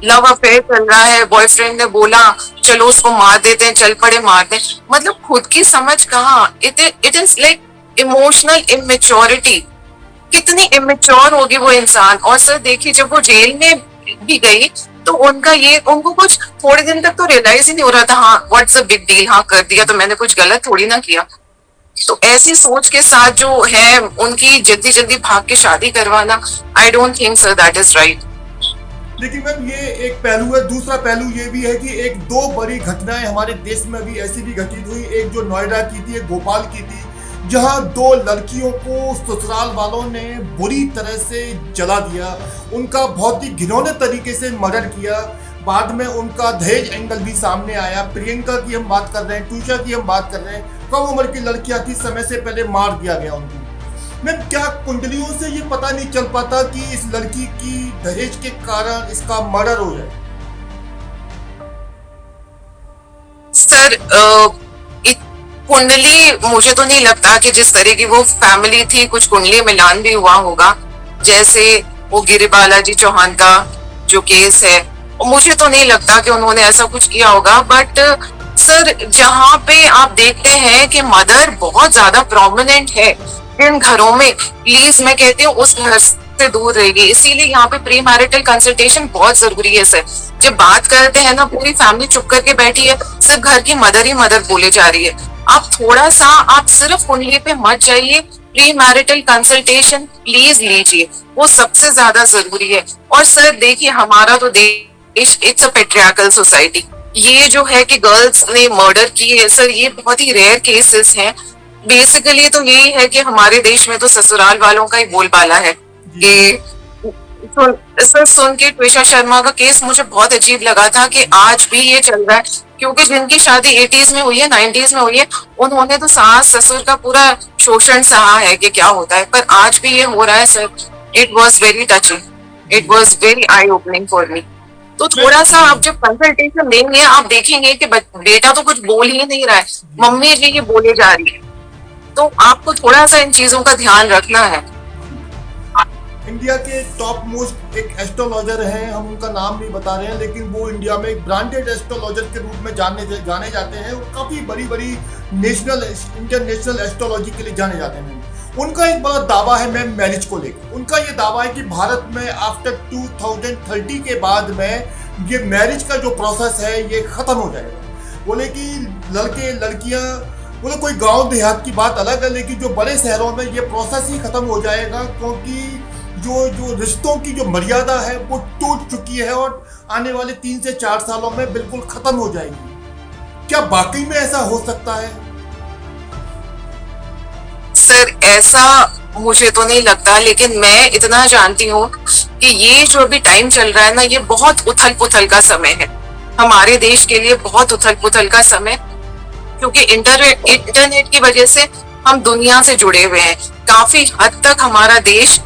लव अफेयर चल रहा है, बॉयफ्रेंड ने बोला चलो उसको मार देते हैं, चल पड़े मारते हैं, मतलब खुद की समझ कहाँ। It is like emotional immaturity. कितनी इमेच्योर होगी वो इंसान। और सर देखिए जब वो जेल में भी गई तो उनको कुछ थोड़े दिन तक तो रियलाइज ही नहीं हो रहा था, हाँ व्हाट्स द बिग डील, हाँ कर दिया तो मैंने कुछ गलत थोड़ी ना किया। तो ऐसी सोच के साथ जो है उनकी जल्दी जल्दी भाग के शादी करवाना, I don't think sir that is right. लेकिन मैम ये एक पहलू है, दूसरा पहलू ये भी है कि एक दो बड़ी घटनाएं हमारे देश में भी ऐसी भी घटित हुई। एक जो नोएडा की थी, एक भोपाल की थी, जहां दो लड़कियों को ससुराल वालों ने बुरी तरह से जला दिया, उनका बहुत ही घिनौने तरीके से मर्डर किया। बाद में उनका दहेज एंगल भी सामने आया। प्रियंका की हम बात कर रहे हैं, ट्यूशा की हम बात कर रहे हैं, कम उम्र की लड़कियां थी, समय से पहले मार दिया गया उनको। मैम क्या कुंडलियों से ये पता नहीं चल पाता कि इस लड़की की दहेज के कारण इसका मर्डर हो जाए? सर कुंडली मुझे तो नहीं लगता कि जिस तरह की वो फैमिली थी कुछ कुंडली मिलान भी हुआ होगा। जैसे वो गिरी बालाजी चौहान का जो केस है, मुझे तो नहीं लगता कि उन्होंने ऐसा कुछ किया होगा। बट सर जहाँ पे आप देखते हैं कि मदर बहुत ज्यादा प्रोमिनेंट है इन घरों में, प्लीज मैं कहती हूँ उस घर से दूर रहेगी। इसीलिए यहाँ पे प्री मैरिटल कंसल्टेशन बहुत जरूरी है सर। जब बात करते हैं ना पूरी फैमिली चुप करके बैठी है, सिर्फ घर की मदर ही मदर बोले जा रही है। आप थोड़ा सा आप सिर्फ कुंडली पे मत जाइए, प्री मैरिटल कंसल्टेशन प्लीज लीजिए, वो सबसे ज्यादा जरूरी है। और सर देखिए हमारा तो देश इट्स अ पेट्रियार्कल सोसाइटी। ये जो है कि गर्ल्स ने मर्डर की है सर, ये बहुत ही रेयर केसेस हैं। बेसिकली तो यही है कि हमारे देश में तो ससुराल वालों का ही बोलबाला है कि सर सुन के ट्विशा शर्मा का केस मुझे बहुत अजीब लगा था कि आज भी ये चल रहा है, क्योंकि जिनकी शादी 80s में हुई है 90s में हुई है, उन्होंने तो सास ससुर का पूरा शोषण सहा है कि क्या होता है, पर आज भी ये हो रहा है sir. It was very touching, it was very I opening for me. तो थोड़ा सा आप जब कंसल्टेशन देंगे आप देखेंगे कि बेटा तो कुछ बोल ही नहीं रहा है, मम्मी जी ये बोले जा रही है, तो आपको थोड़ा सा इन चीजों का ध्यान रखना है। इंडिया के टॉप मोस्ट एक एस्ट्रोलॉजर हैं, हम उनका नाम नहीं बता रहे हैं, लेकिन वो इंडिया में एक ब्रांडेड एस्ट्रोलॉजर के रूप में जाने जाते हैं। वो काफ़ी बड़ी बड़ी नेशनल इंटरनेशनल एस्ट्रोलॉजी के लिए जाने जाते हैं। उनका एक बड़ा दावा है मैम मैरिज को लेकर। उनका ये दावा है कि भारत में आफ्टर 2030 के बाद में ये मैरिज का जो प्रोसेस है ये ख़त्म हो जाएगा। बोले कि लड़के लड़कियाँ, बोले कोई गांव देहात की बात अलग है, लेकिन जो बड़े शहरों में ये प्रोसेस ही खत्म हो जाएगा, क्योंकि जो रिश्तों की जो मर्यादा है वो टूट चुकी है और आने वाले 3 से 4 सालों में बिल्कुल खत्म हो जाएगी। क्या वाकई में ऐसा हो सकता है? सर ऐसा मुझे तो नहीं लगता, लेकिन मैं इतना जानती हूँ कि ये जो अभी टाइम चल रहा है ना, ये बहुत उथल पुथल का समय है हमारे देश के लिए, बहुत उथल पुथल का समय, क्योंकि इंटरनेट की वजह से हम दुनिया से जुड़े हुए हैं। काफी हद तक हमारा देश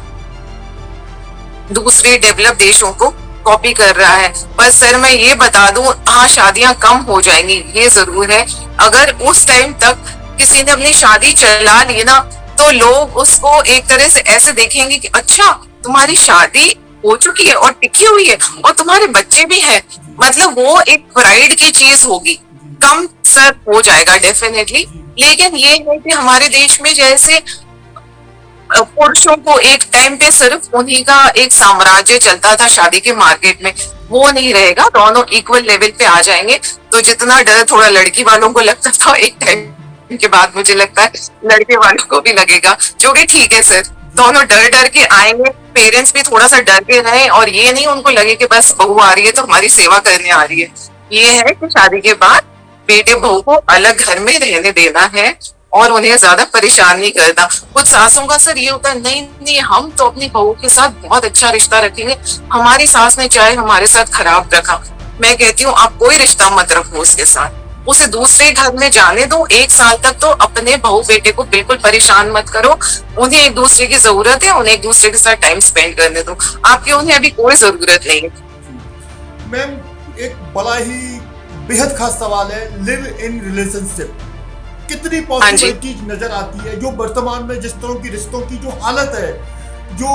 दूसरे डेवलप देशों को कॉपी कर रहा है। पर सर मैं ये बता दूं, हाँ शादियां कम हो जाएंगी, ये जरूर है। अगर उस टाइम तक किसी ने अपनी शादी चला ली ना, तो लोग उसको एक तरह से ऐसे देखेंगे कि अच्छा तुम्हारी शादी हो चुकी है और टिकी हुई है और तुम्हारे बच्चे भी हैं, मतलब वो एक प्राइड की चीज होगी। कम सर हो जाएगा डेफिनेटली, लेकिन ये है कि हमारे देश में जैसे पुरुषों को एक टाइम पे सिर्फ उन्हीं का एक साम्राज्य चलता था शादी के मार्केट में, वो नहीं रहेगा, दोनों इक्वल लेवल पे आ जाएंगे। तो जितना डर थोड़ा लड़की वालों को लगता था एक टाइम के बाद, मुझे लगता है लड़के वालों को भी लगेगा, जो कि ठीक है सर, दोनों डर डर के आएंगे, पेरेंट्स भी थोड़ा सा डर के रहे, और ये नहीं उनको लगे कि बस बहू आ रही है तो हमारी सेवा करने आ रही है। ये है कि शादी के बाद बेटे बहू को अलग घर में रहने देना है और उन्हें ज्यादा परेशान नहीं करना। कुछ सासों का सर ये होता है, नहीं नहीं हम तो अपनी बहू के साथ बहुत अच्छा रिश्ता रखेंगे, हमारी सास ने चाहे हमारे साथ खराब रखा। मैं कहती हूँ आप कोई रिश्ता मत रखो उसके साथ, उसे दूसरे घर में जाने दो, 1 साल तक तो अपने बहू बेटे को बिल्कुल परेशान मत करो। उन्हें एक दूसरे की जरूरत है, उन्हें एक दूसरे के साथ टाइम स्पेंड करने दो, आपकी उन्हें अभी कोई जरूरत नहीं है। मैम एक बड़ा ही बेहद खास सवाल है, लिव इन रिलेशनशिप कितनी पॉसिबिलिटीज नजर आती है जो वर्तमान में जिस तरह की रिश्तों की जो हालत है, जो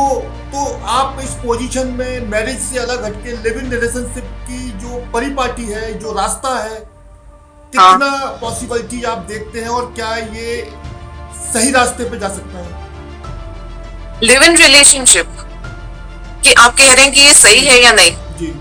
तो आप इस पोजीशन में मैरिज से अलग हटके लिव इन रिलेशनशिप की जो परिपाटी है, जो रास्ता है, कितना पॉसिबिलिटी आप देखते हैं और क्या ये सही रास्ते पे जा सकता है? लिव इन रिलेशनशिप कि आप कह रहे हैं कि ये सही है या नहीं? जी।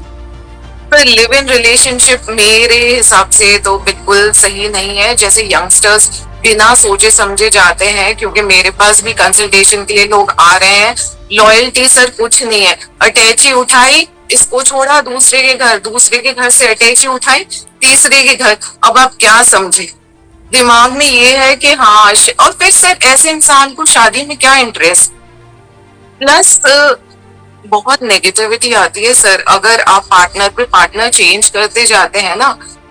पर लिव इन रिलेशनशिप मेरे हिसाब से तो बिल्कुल सही नहीं है। जैसे यंगस्टर्स बिना सोचे समझे जाते हैं, क्योंकि मेरे पास भी कंसल्टेशन के लिए लोग आ रहे हैं, लॉयल्टी सर कुछ नहीं है, अटैची उठाई, इसको छोड़ा दूसरे के घर से अटैची उठाई, तीसरे के घर, अब आप क्या समझे? दिमाग में ये है कि हाँ, और फिर सर ऐसे इंसान को शादी में क्या इंटरेस्ट, प्लस बहुत नेगेटिविटी आती है सर। अगर आप पार्टनर पे पार्टनर चेंज करते जाते हैं ना,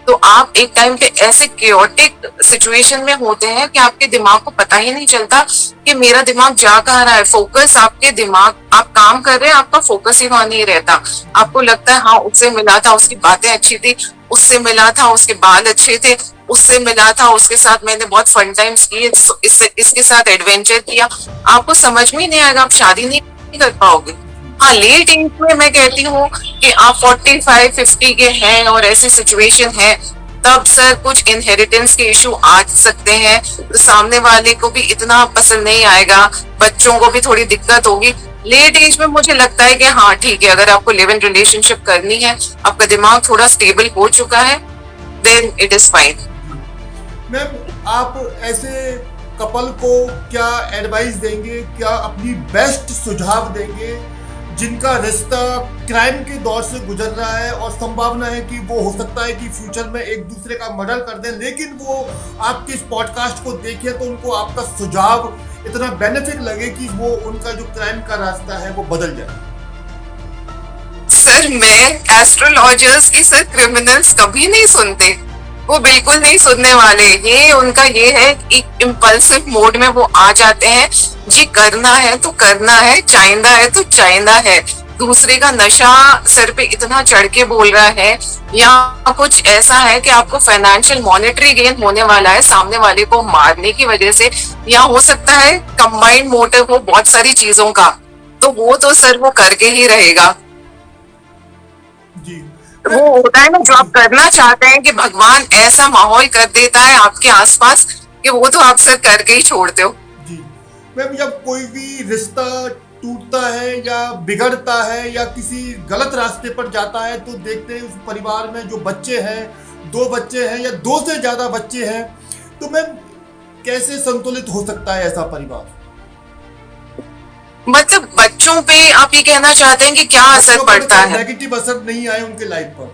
तो आप एक टाइम पे ऐसे क्योटिक सिचुएशन में होते हैं कि आपके दिमाग को पता ही नहीं चलता कि मेरा दिमाग जा कहाँ रहा है। फोकस आपके दिमाग, आप काम कर रहे हैं, आपका फोकस ही वहां नहीं रहता। आपको लगता है हाँ उससे मिला था, उसकी बातें अच्छी थी, उससे मिला था, उसके बाल अच्छे थे, उससे मिला था, उसके साथ मैंने बहुत फन टाइम्स किए, इसके साथ एडवेंचर किया। आपको समझ में नहीं आएगा, आप शादी नहीं कर पाओगे। हाँ लेट एज में मैं कहती हूँ कि आप 45-50 के हैं और ऐसी सिचुएशन है, तब सर कुछ इनहेरिटेंस के इशू आ सकते हैं, तो सामने वाले को भी इतना पसंद नहीं आएगा, बच्चों को भी थोड़ी दिक्कत होगी। लेट एज में मुझे लगता है कि हाँ ठीक है, अगर आपको लिव इन रिलेशनशिप करनी है, आपका दिमाग थोड़ा स्टेबल हो चुका है, then it is fine. Ma'am आप ऐसे कपल को क्या एडवाइस देंगे, क्या अपनी बेस्ट सुझाव देंगे जिनका रिश्ता क्राइम के दौर से गुजर रहा है और संभावना है कि वो हो सकता है कि फ्यूचर में एक दूसरे का मर्डर कर दें, लेकिन वो आपके इस पॉडकास्ट को देखें तो उनको आपका सुझाव इतना बेनिफिट लगे कि वो उनका जो क्राइम का रास्ता है वो बदल जाए? सर मैं एस्ट्रोलॉजर्स की सर क्रिमिनल्स कभी नहीं सुनते, वो बिल्कुल नहीं सुनने वाले। ये उनका ये है, एक इम्पल्सिव मोड में वो आ जाते हैं, जी करना है तो करना है, चाइंदा है तो चाइंदा है। दूसरे का नशा सर पे इतना चढ़ के बोल रहा है, या कुछ ऐसा है कि आपको फाइनेंशियल मॉनेटरी गेन होने वाला है सामने वाले को मारने की वजह से, या हो सकता है कंबाइंड मोटिव हो बहुत सारी चीजों का, तो वो तो सर वो करके ही रहेगा। जी। वो होता है ना जो आप करना चाहते हैं कि भगवान ऐसा माहौल कर देता है आपके आसपास कि वो तो आप सर करके ही छोड़ते हो। जी मैम, जब कोई भी रिश्ता टूटता है या बिगड़ता है या किसी गलत रास्ते पर जाता है तो देखते हैं उस परिवार में जो बच्चे हैं, 2 बच्चे हैं या 2 से ज्यादा बच्चे हैं, तो मैम कैसे संतुलित हो सकता है ऐसा परिवार? मतलब बच्चों पे आप ये कहना चाहते हैं कि क्या असर पड़ता है? नेगेटिव असर नहीं आए उनके लाइफ पर?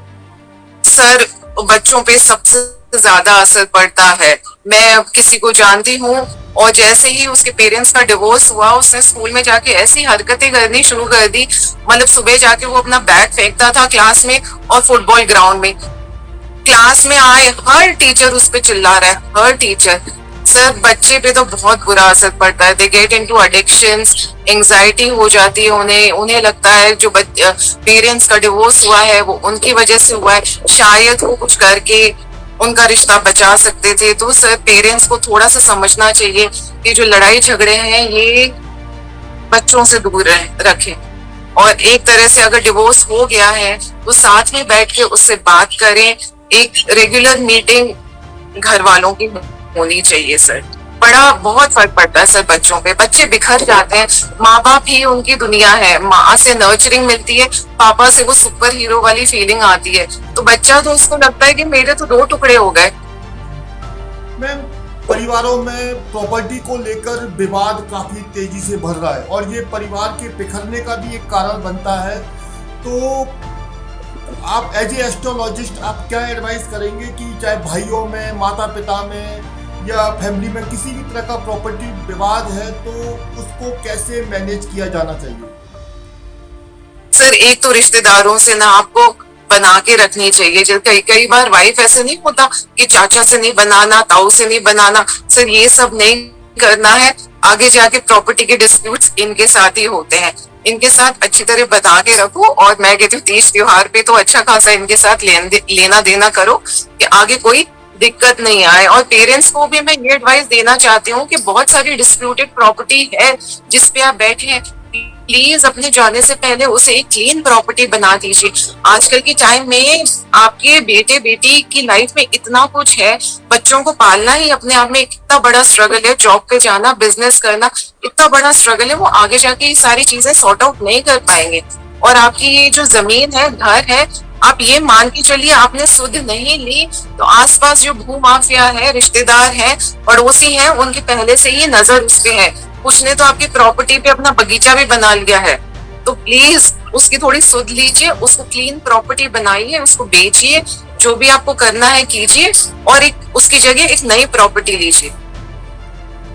सर बच्चों पे सबसे ज्यादा असर पड़ता है। मैं अब किसी को जानती हूँ और जैसे ही उसके पेरेंट्स का डिवोर्स हुआ, उसने स्कूल में जाके ऐसी हरकतें करनी शुरू कर दी। मतलब सुबह जाके वो अपना बैग फेंकता था क्लास में और फुटबॉल ग्राउंड में, क्लास में आए हर टीचर उस पे चिल्ला रहा है, हर टीचर। सर बच्चे पे तो बहुत बुरा असर पड़ता है। They get into addictions, anxiety हो जाती है उन्हें। उन्हें लगता है जो पेरेंट्स का डिवोर्स हुआ है वो उनकी वजह से हुआ है, शायद वो कुछ करके उनका रिश्ता बचा सकते थे। तो सर पेरेंट्स को थोड़ा सा समझना चाहिए कि जो लड़ाई झगड़े हैं ये बच्चों से दूर रखें। और एक तरह से अगर डिवोर्स हो गया है तो साथ में बैठ के उससे बात करें। एक रेगुलर मीटिंग घर वालों की होनी चाहिए सर। बड़ा बहुत फर्क पड़ता है सर बच्चों पे। बच्चे बिखर जाते हैं, माँ बाप ही उनकी दुनिया है। माँ से नर्चरिंग मिलती है, पापा से वो सुपर हीरो वाली फीलिंग आती है, तो बच्चा तो उसको लगता है कि मेरे तो 2 टुकड़े हो गए। मैम, परिवारों में प्रॉपर्टी को लेकर विवाद काफी तेजी से बढ़ रहा है और ये परिवार के बिखरने का भी एक कारण बनता है। तो आप एज ए एस्ट्रोलॉजिस्ट आप क्या एडवाइस करेंगे कि चाहे भाइयों में, माता पिता में या फैमिली में किसी भी तरह का प्रॉपर्टी विवाद है तो उसको कैसे मैनेज किया जाना चाहिए? सर एक तो रिश्तेदारों से ना आपको बना के रखनी चाहिए। जब कई बार वाइफ ऐसे नहीं होता कि चाचा से नहीं बनाना, ताऊ से नहीं बनाना। सर ये सब नहीं करना है। आगे जाके प्रॉपर्टी के डिस्प्यूट्स इनके साथ ही होते हैं। इनके साथ अच्छी तरह बता के रखो। और मैं कहती हूँ तीज त्योहार पे तो अच्छा खासा इनके साथ लेना देना करो कि आगे कोई दिक्कत नहीं आए। और पेरेंट्स को भी मैं ये एडवाइस देना चाहती हूँ कि बहुत सारी डिस्प्यूटेड प्रॉपर्टी है जिसपे आप बैठे हैं, प्लीज अपने जाने से पहले उसे एक क्लीन प्रॉपर्टी बना दीजिए। आजकल के टाइम में आपके बेटे बेटी की लाइफ में इतना कुछ है, बच्चों को पालना ही अपने आप में इतना बड़ा स्ट्रगल है। जॉब पे जाना, बिजनेस करना इतना बड़ा स्ट्रगल है, वो आगे जाके ये सारी चीजें सॉर्ट आउट नहीं कर पाएंगे। और आपकी ये जो जमीन है, घर है, आप ये मान के चलिए आपने सुध नहीं ली तो आसपास जो भू माफिया है, रिश्तेदार है, पड़ोसी है, उनकी पहले से ही नजर उस पे है। कुछ ने तो आपकी प्रॉपर्टी पे अपना बगीचा भी बना लिया है। तो प्लीज उसकी थोड़ी सुध लीजिए, उसको क्लीन प्रॉपर्टी बनाइए, उसको बेचिए, जो भी आपको करना है कीजिए और एक उसकी जगह एक नई प्रॉपर्टी लीजिए।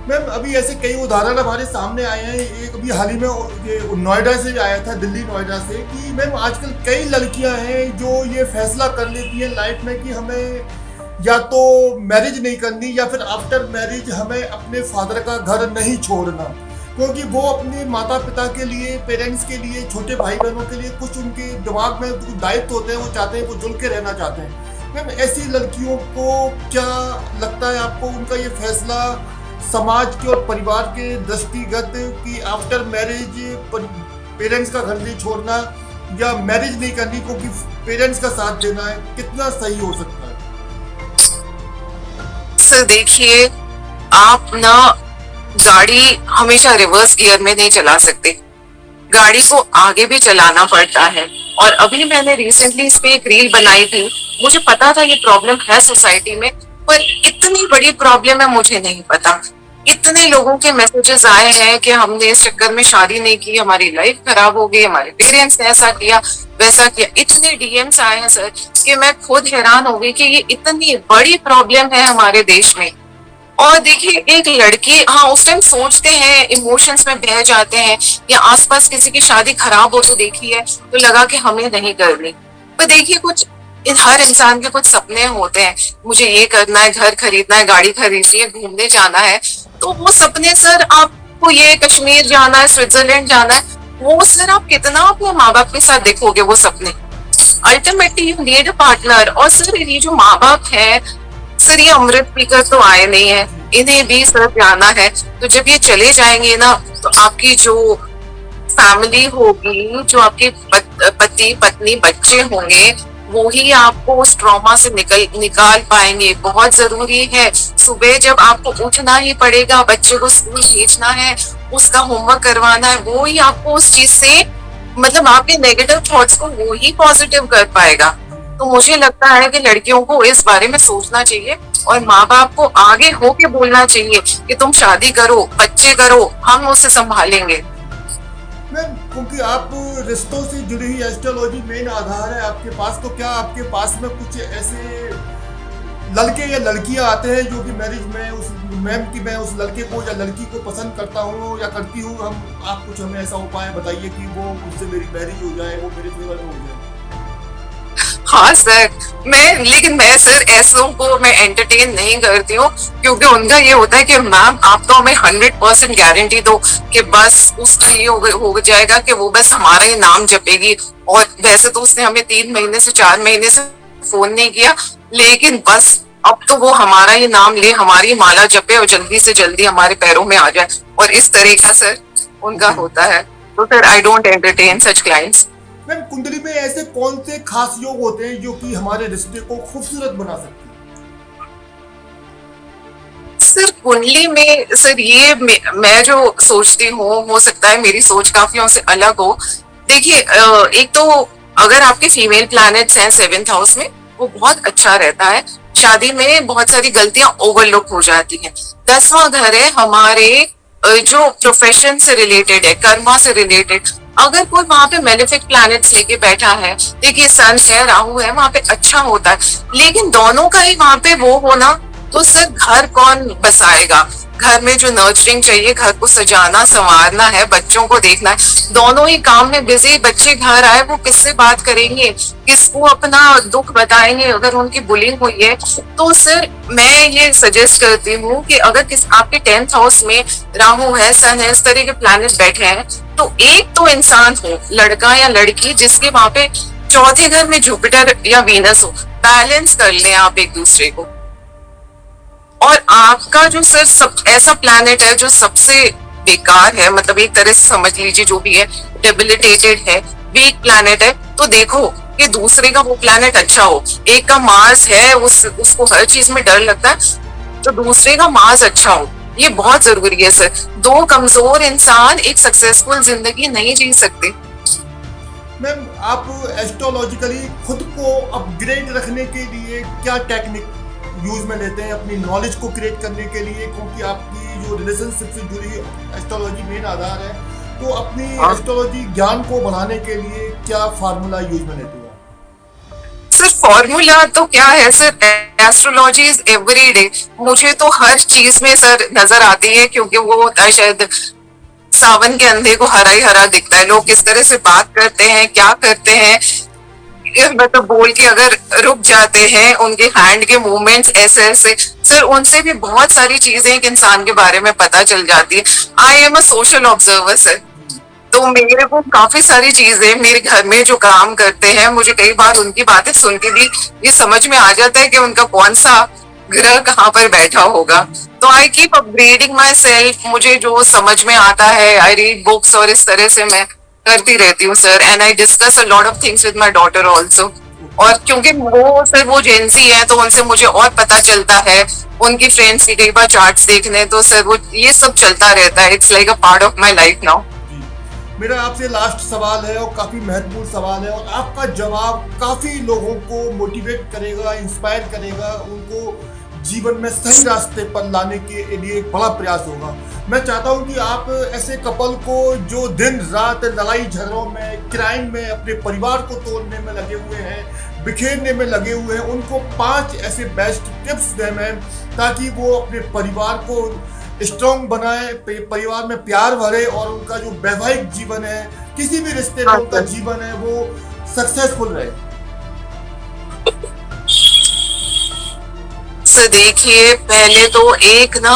मैम, अभी ऐसे कई उदाहरण हमारे सामने आए हैं। एक अभी हाल ही में ये नोएडा से आया था, दिल्ली नोएडा से, कि मैम आजकल कई लड़कियां हैं जो ये फैसला कर लेती हैं लाइफ में कि हमें या तो मैरिज नहीं करनी या फिर आफ्टर मैरिज हमें अपने फादर का घर नहीं छोड़ना, क्योंकि वो अपने माता पिता के लिए, पेरेंट्स के लिए, छोटे भाई बहनों के लिए कुछ उनके दिमाग में कुछ दायित्व होते हैं, वो चाहते हैं, वो जुड़ के रहना चाहते हैं। मैम ऐसी लड़कियों को क्या लगता है आपको, उनका ये फैसला समाज के और परिवार के दृष्टिगत कि आफ्टर मैरिज पेरेंट्स का घर नहीं छोड़ना या मैरिज नहीं करनी क्योंकि पेरेंट्स का साथ देना है, कितना सही हो सकता है? सर देखिए, आप ना गाड़ी हमेशा रिवर्स गियर में नहीं चला सकते, गाड़ी को आगे भी चलाना पड़ता है। और अभी मैंने रिसेंटली इस पे एक रील बनाई थी। मुझे पता था ये प्रॉब्लम है सोसाइटी में, पर इतनी बड़ी प्रॉब्लम है मुझे नहीं पता। इतने लोगों के मैसेजेस आए हैं कि हमने इस चक्कर में शादी नहीं की, हमारी लाइफ खराब हो गई, हमारे पेरेंट्स ने ऐसा किया वैसा किया। इतने डीएम्स आए हैं सर कि मैं खुद हैरान हो गई कि ये इतनी बड़ी प्रॉब्लम है हमारे देश में। और देखिए एक लड़की, हाँ उस टाइम सोचते हैं, इमोशंस में बह जाते हैं, या आसपास किसी की शादी खराब हो तो देखी है तो लगा कि हमें नहीं करनी। पर देखिए कुछ हर इंसान के कुछ सपने होते हैं, मुझे ये करना है, घर खरीदना है, गाड़ी खरीदनी है, घूमने जाना है। तो वो सपने सर, आपको ये कश्मीर जाना है, स्विट्जरलैंड जाना है, वो सर आप कितना अपने माँ बाप के साथ देखोगे वो सपने। Ultimately you need a partner. और सर ये जो माँ बाप है सर, ये अमृत पीकर तो आए नहीं है, इन्हें भी सर जाना है। तो जब ये चले जाएंगे ना तो आपकी जो फैमिली होगी, जो आपके पति पत्नी बच्चे होंगे, वो ही आपको उस ट्रॉमा से निकाल पाएंगे। बहुत जरूरी है, सुबह जब आपको उठना ही पड़ेगा, बच्चे को स्कूल भेजना है, उसका होमवर्क करवाना है, वो ही आपको उस चीज से, मतलब आपके नेगेटिव थॉट्स को वो ही पॉजिटिव कर पाएगा। तो मुझे लगता है कि लड़कियों को इस बारे में सोचना चाहिए और माँ बाप को आगे होके बोलना चाहिए कि तुम शादी करो, बच्चे करो, हम उसे संभालेंगे। मैम, क्योंकि आप रिश्तों से जुड़ी हुई एस्ट्रोलॉजी मेन आधार है आपके पास, तो क्या आपके पास में कुछ ऐसे लड़के या लड़कियां आते हैं जो कि मैरिज में उस मैम की मैं उस लड़के को या लड़की को पसंद करता हूँ या करती हूँ, हम आप कुछ हमें ऐसा उपाय बताइए कि वो उससे मेरी मैरिज हो जाए, वो मेरे फेवर में हो जाए। हाँ सर, लेकिन मैं सर ऐसों को मैं एंटरटेन नहीं करती हूँ, क्योंकि उनका ये होता है कि मैम आप तो हमें 100% गारंटी दो कि बस उसका ये हो जाएगा कि वो बस हमारा ही नाम जपेगी। और वैसे तो उसने हमें 3 महीने से 4 महीने से फोन नहीं किया, लेकिन बस अब तो वो हमारा ही नाम ले, हमारी माला जपे और जल्दी से जल्दी हमारे पैरों में आ जाए। और इस तरह का सर उनका होता है। तो sir I don't entertain such clients. Ma'am कुंडली में ऐसे कौन से खास योग होते हैं जो कि हमारे रिश्ते को खूबसूरत बना सकते हैं? सर कुंडली में सर ये मैं जो सोचती हूँ, हो सकता है मेरी सोच काफियों से अलग हो। देखिए एक तो अगर आपके फीमेल प्लैनेट्स हैं 7th हाउस में, वो बहुत अच्छा रहता है। शादी में बहुत सारी गलतियां ओवरलुक हो जाती हैं। 10वां घर है हमारे जो प्रोफेशन से रिलेटेड है, कर्मा से रिलेटेड। अगर कोई वहां पे मेलेफिक प्लैनेट्स लेके बैठा है, देखिए सन है, राहु है, वहां पे अच्छा होता है। लेकिन दोनों का ही वहां पे वो होना, तो सर घर कौन बसाएगा? घर में जो नर्चरिंग चाहिए, घर को सजाना संवारना है, बच्चों को देखना है, दोनों ही काम में बिजी। बच्चे घर आए, वो किससे बात करेंगे, किसको अपना दुख बताएंगे अगर उनकी बुलिंग हुई है? तो सर मैं ये सजेस्ट करती हूँ कि अगर आपके 10th हाउस में राहु है, सन है, इस तरह के प्लैनेट बैठे हैं, तो एक तो इंसान हो, लड़का या लड़की, जिसके वहां पे 4थे घर में जुपिटर या वीनस हो। बैलेंस कर लें आप एक दूसरे को। और आपका जो सर सब ऐसा प्लैनेट है जो सबसे बेकार है, मतलब एक तरह से समझ लीजिए जो भी है, डेबिलिटेटेड है, वीक प्लैनेट है, तो देखो कि दूसरे का वो प्लैनेट अच्छा हो। एक का मार्स है, उसको हर चीज में डर लगता है, तो दूसरे का मार्स अच्छा हो, ये बहुत जरूरी है सर। 2 कमजोर इंसान एक सक्सेसफुल जिंदगी नहीं जी सकते। मैम आप एस्ट्रोलॉजिकली खुद को अपग्रेड रखने के लिए क्या टेक्निक यूज में लेते हैं अपनी नॉलेज को क्रिएट करने के लिए? क्योंकि आपकी जो रिलेशनशिप से जुड़ी एस्ट्रोलॉजी मेन आधार है, तो अपनी एस्ट्रोलॉजी ज्ञान को बढ़ाने के लिए क्या फार्मूला यूज में लेते हो? सर फॉर्मूला तो क्या है sir, astrology is every day. मुझे तो हर चीज में सर नजर आती है, क्योंकि वो होता है शायद सावन के अंधे को हरा ही हरा दिखता है। लोग किस तरह से बात करते हैं, क्या करते हैं, मतलब बोल के अगर रुक जाते हैं, उनके हैंड के मूवमेंट्स ऐसे ऐसे, सर उनसे भी बहुत सारी चीजें एक इंसान के बारे में पता चल जाती है। I am a social observer sir, तो मेरे को काफी सारी चीजें मेरे घर में जो काम करते हैं, मुझे कई बार उनकी बातें सुन के भी ये समझ में आ जाता है कि उनका कौन सा ग्रह कहाँ पर बैठा होगा। तो I keep upgrading my self. मुझे जो समझ में आता है, आई रीड बुक्स, और इस तरह से मैं करती रहती हूँ sir. And I discuss a lot of things with my daughter also. और क्योंकि वो जेंजी है, तो उनसे मुझे और पता चलता है, उनकी फ्रेंड्स की कई बार चार्ट्स देखने, तो सर वो ये सब चलता रहता है। It's like a part of my life now. मेरा आपसे लास्ट सवाल है और काफ़ी महत्वपूर्ण सवाल है, और आपका जवाब काफ़ी लोगों को मोटिवेट करेगा, इंस्पायर करेगा, उनको जीवन में सही रास्ते पर लाने के लिए एक बड़ा प्रयास होगा। मैं चाहता हूं कि आप ऐसे कपल को जो दिन रात लड़ाई झगड़ों में, क्राइम में, अपने परिवार को तोड़ने में लगे हुए हैं, बिखेरने में लगे हुए हैं, उनको 5 ऐसे बेस्ट टिप्स दें मैम, ताकि वो अपने परिवार को स्ट्रॉन्ग बनाए, परिवार में प्यार भरे, और उनका जो वैवाहिक जीवन है, किसी भी रिश्ते में उनका जीवन है, वो सक्सेसफुल रहे। सर देखिए, पहले तो एक ना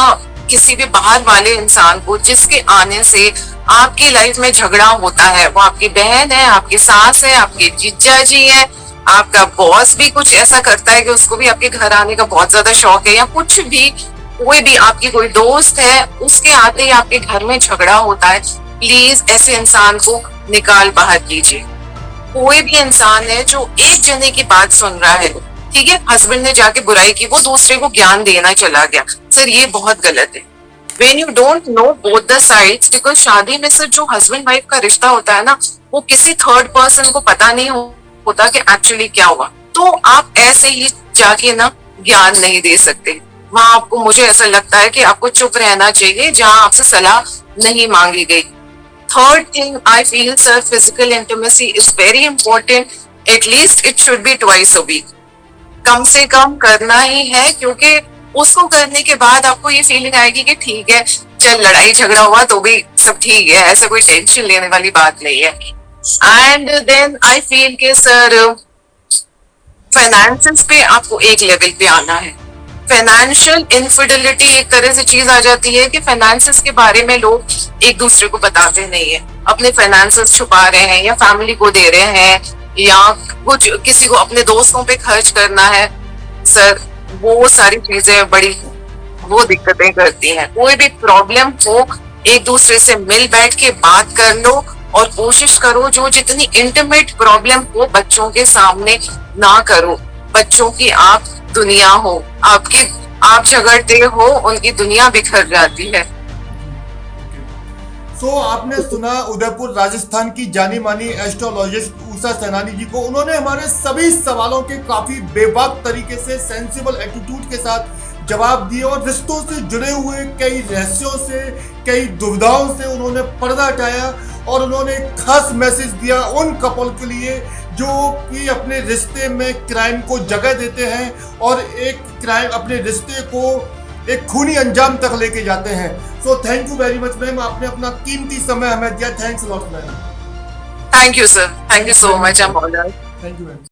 किसी भी बाहर वाले इंसान को जिसके आने से आपकी लाइफ में झगड़ा होता है, वो आपकी बहन है, आपकी सास है, आपके जीजा जी है, आपका बॉस भी कुछ ऐसा करता है कि उसको भी आपके घर आने का बहुत ज्यादा शौक है, या कुछ भी, कोई भी आपकी कोई दोस्त है, उसके आते ही आपके घर में झगड़ा होता है, प्लीज ऐसे इंसान को निकाल बाहर कीजिए। कोई भी इंसान है जो एक जने की बात सुन रहा है, ठीक है, हस्बैंड ने जाके बुराई की, वो दूसरे को ज्ञान देना चला गया, सर ये बहुत गलत है। When you don't know both the sides, because शादी में सर जो हस्बैंड वाइफ का रिश्ता होता है ना, वो किसी थर्ड पर्सन को पता नहीं होता कि एक्चुअली क्या हुआ, तो आप ऐसे ही जाके ना ज्ञान नहीं दे सकते। वहां आपको, मुझे ऐसा लगता है कि आपको चुप रहना चाहिए जहां आपसे सलाह नहीं मांगी गई। Third thing I feel sir, physical intimacy is very important. At least it should be twice a week. कम से कम करना ही है, क्योंकि उसको करने के बाद आपको ये फीलिंग आएगी कि ठीक है, चल लड़ाई झगड़ा हुआ तो भी सब ठीक है, ऐसा कोई टेंशन लेने वाली बात नहीं है. एंड देन आई फील के सर फाइनेंसेस पे आपको एक लेवल पे आना है. फाइनेंशियल इनफिडेलिटी एक तरह से चीज आ जाती है कि फाइनेंसेस के बारे में लोग एक दूसरे को बताते नहीं है, अपने फाइनेंसेस छुपा रहे हैं या फैमिली को दे रहे हैं या कुछ किसी को अपने दोस्तों पे खर्च करना है. सर वो सारी चीजें बड़ी वो दिक्कतें करती हैं. कोई भी प्रॉब्लम हो एक दूसरे से मिल बैठ के बात कर लो और कोशिश करो जो जितनी इंटीमेट प्रॉब्लम हो बच्चों के सामने ना करो. बच्चों की आप दुनिया हो, आप झगड़ते हो उनकी दुनिया बिखर जाती है. आपने सुना उदयपुर राजस्थान की जानी मानी एस्ट्रोलॉजिस्ट उषा सैनानी जी को. उन्होंने हमारे सभी सवालों के काफी बेबाक तरीके से सेंसिबल एटीट्यूड के साथ जवाब दिए और रिश्तों से जुड़े हुए कई रहस्यों से, कई दुविधाओं से उन्होंने पर्दा हटाया और उन्होंने एक खास मैसेज दिया उन कपल के लिए जो कि अपने रिश्ते में क्राइम को जगह देते हैं और एक क्राइम अपने रिश्ते को एक खूनी अंजाम तक लेके जाते हैं. So thank you very much ma'am, आपने अपना कीमती समय हमें दिया. Thanks a lot ma'am. Thank you sir, thank you so much. I am honoured. Thank you ma'am.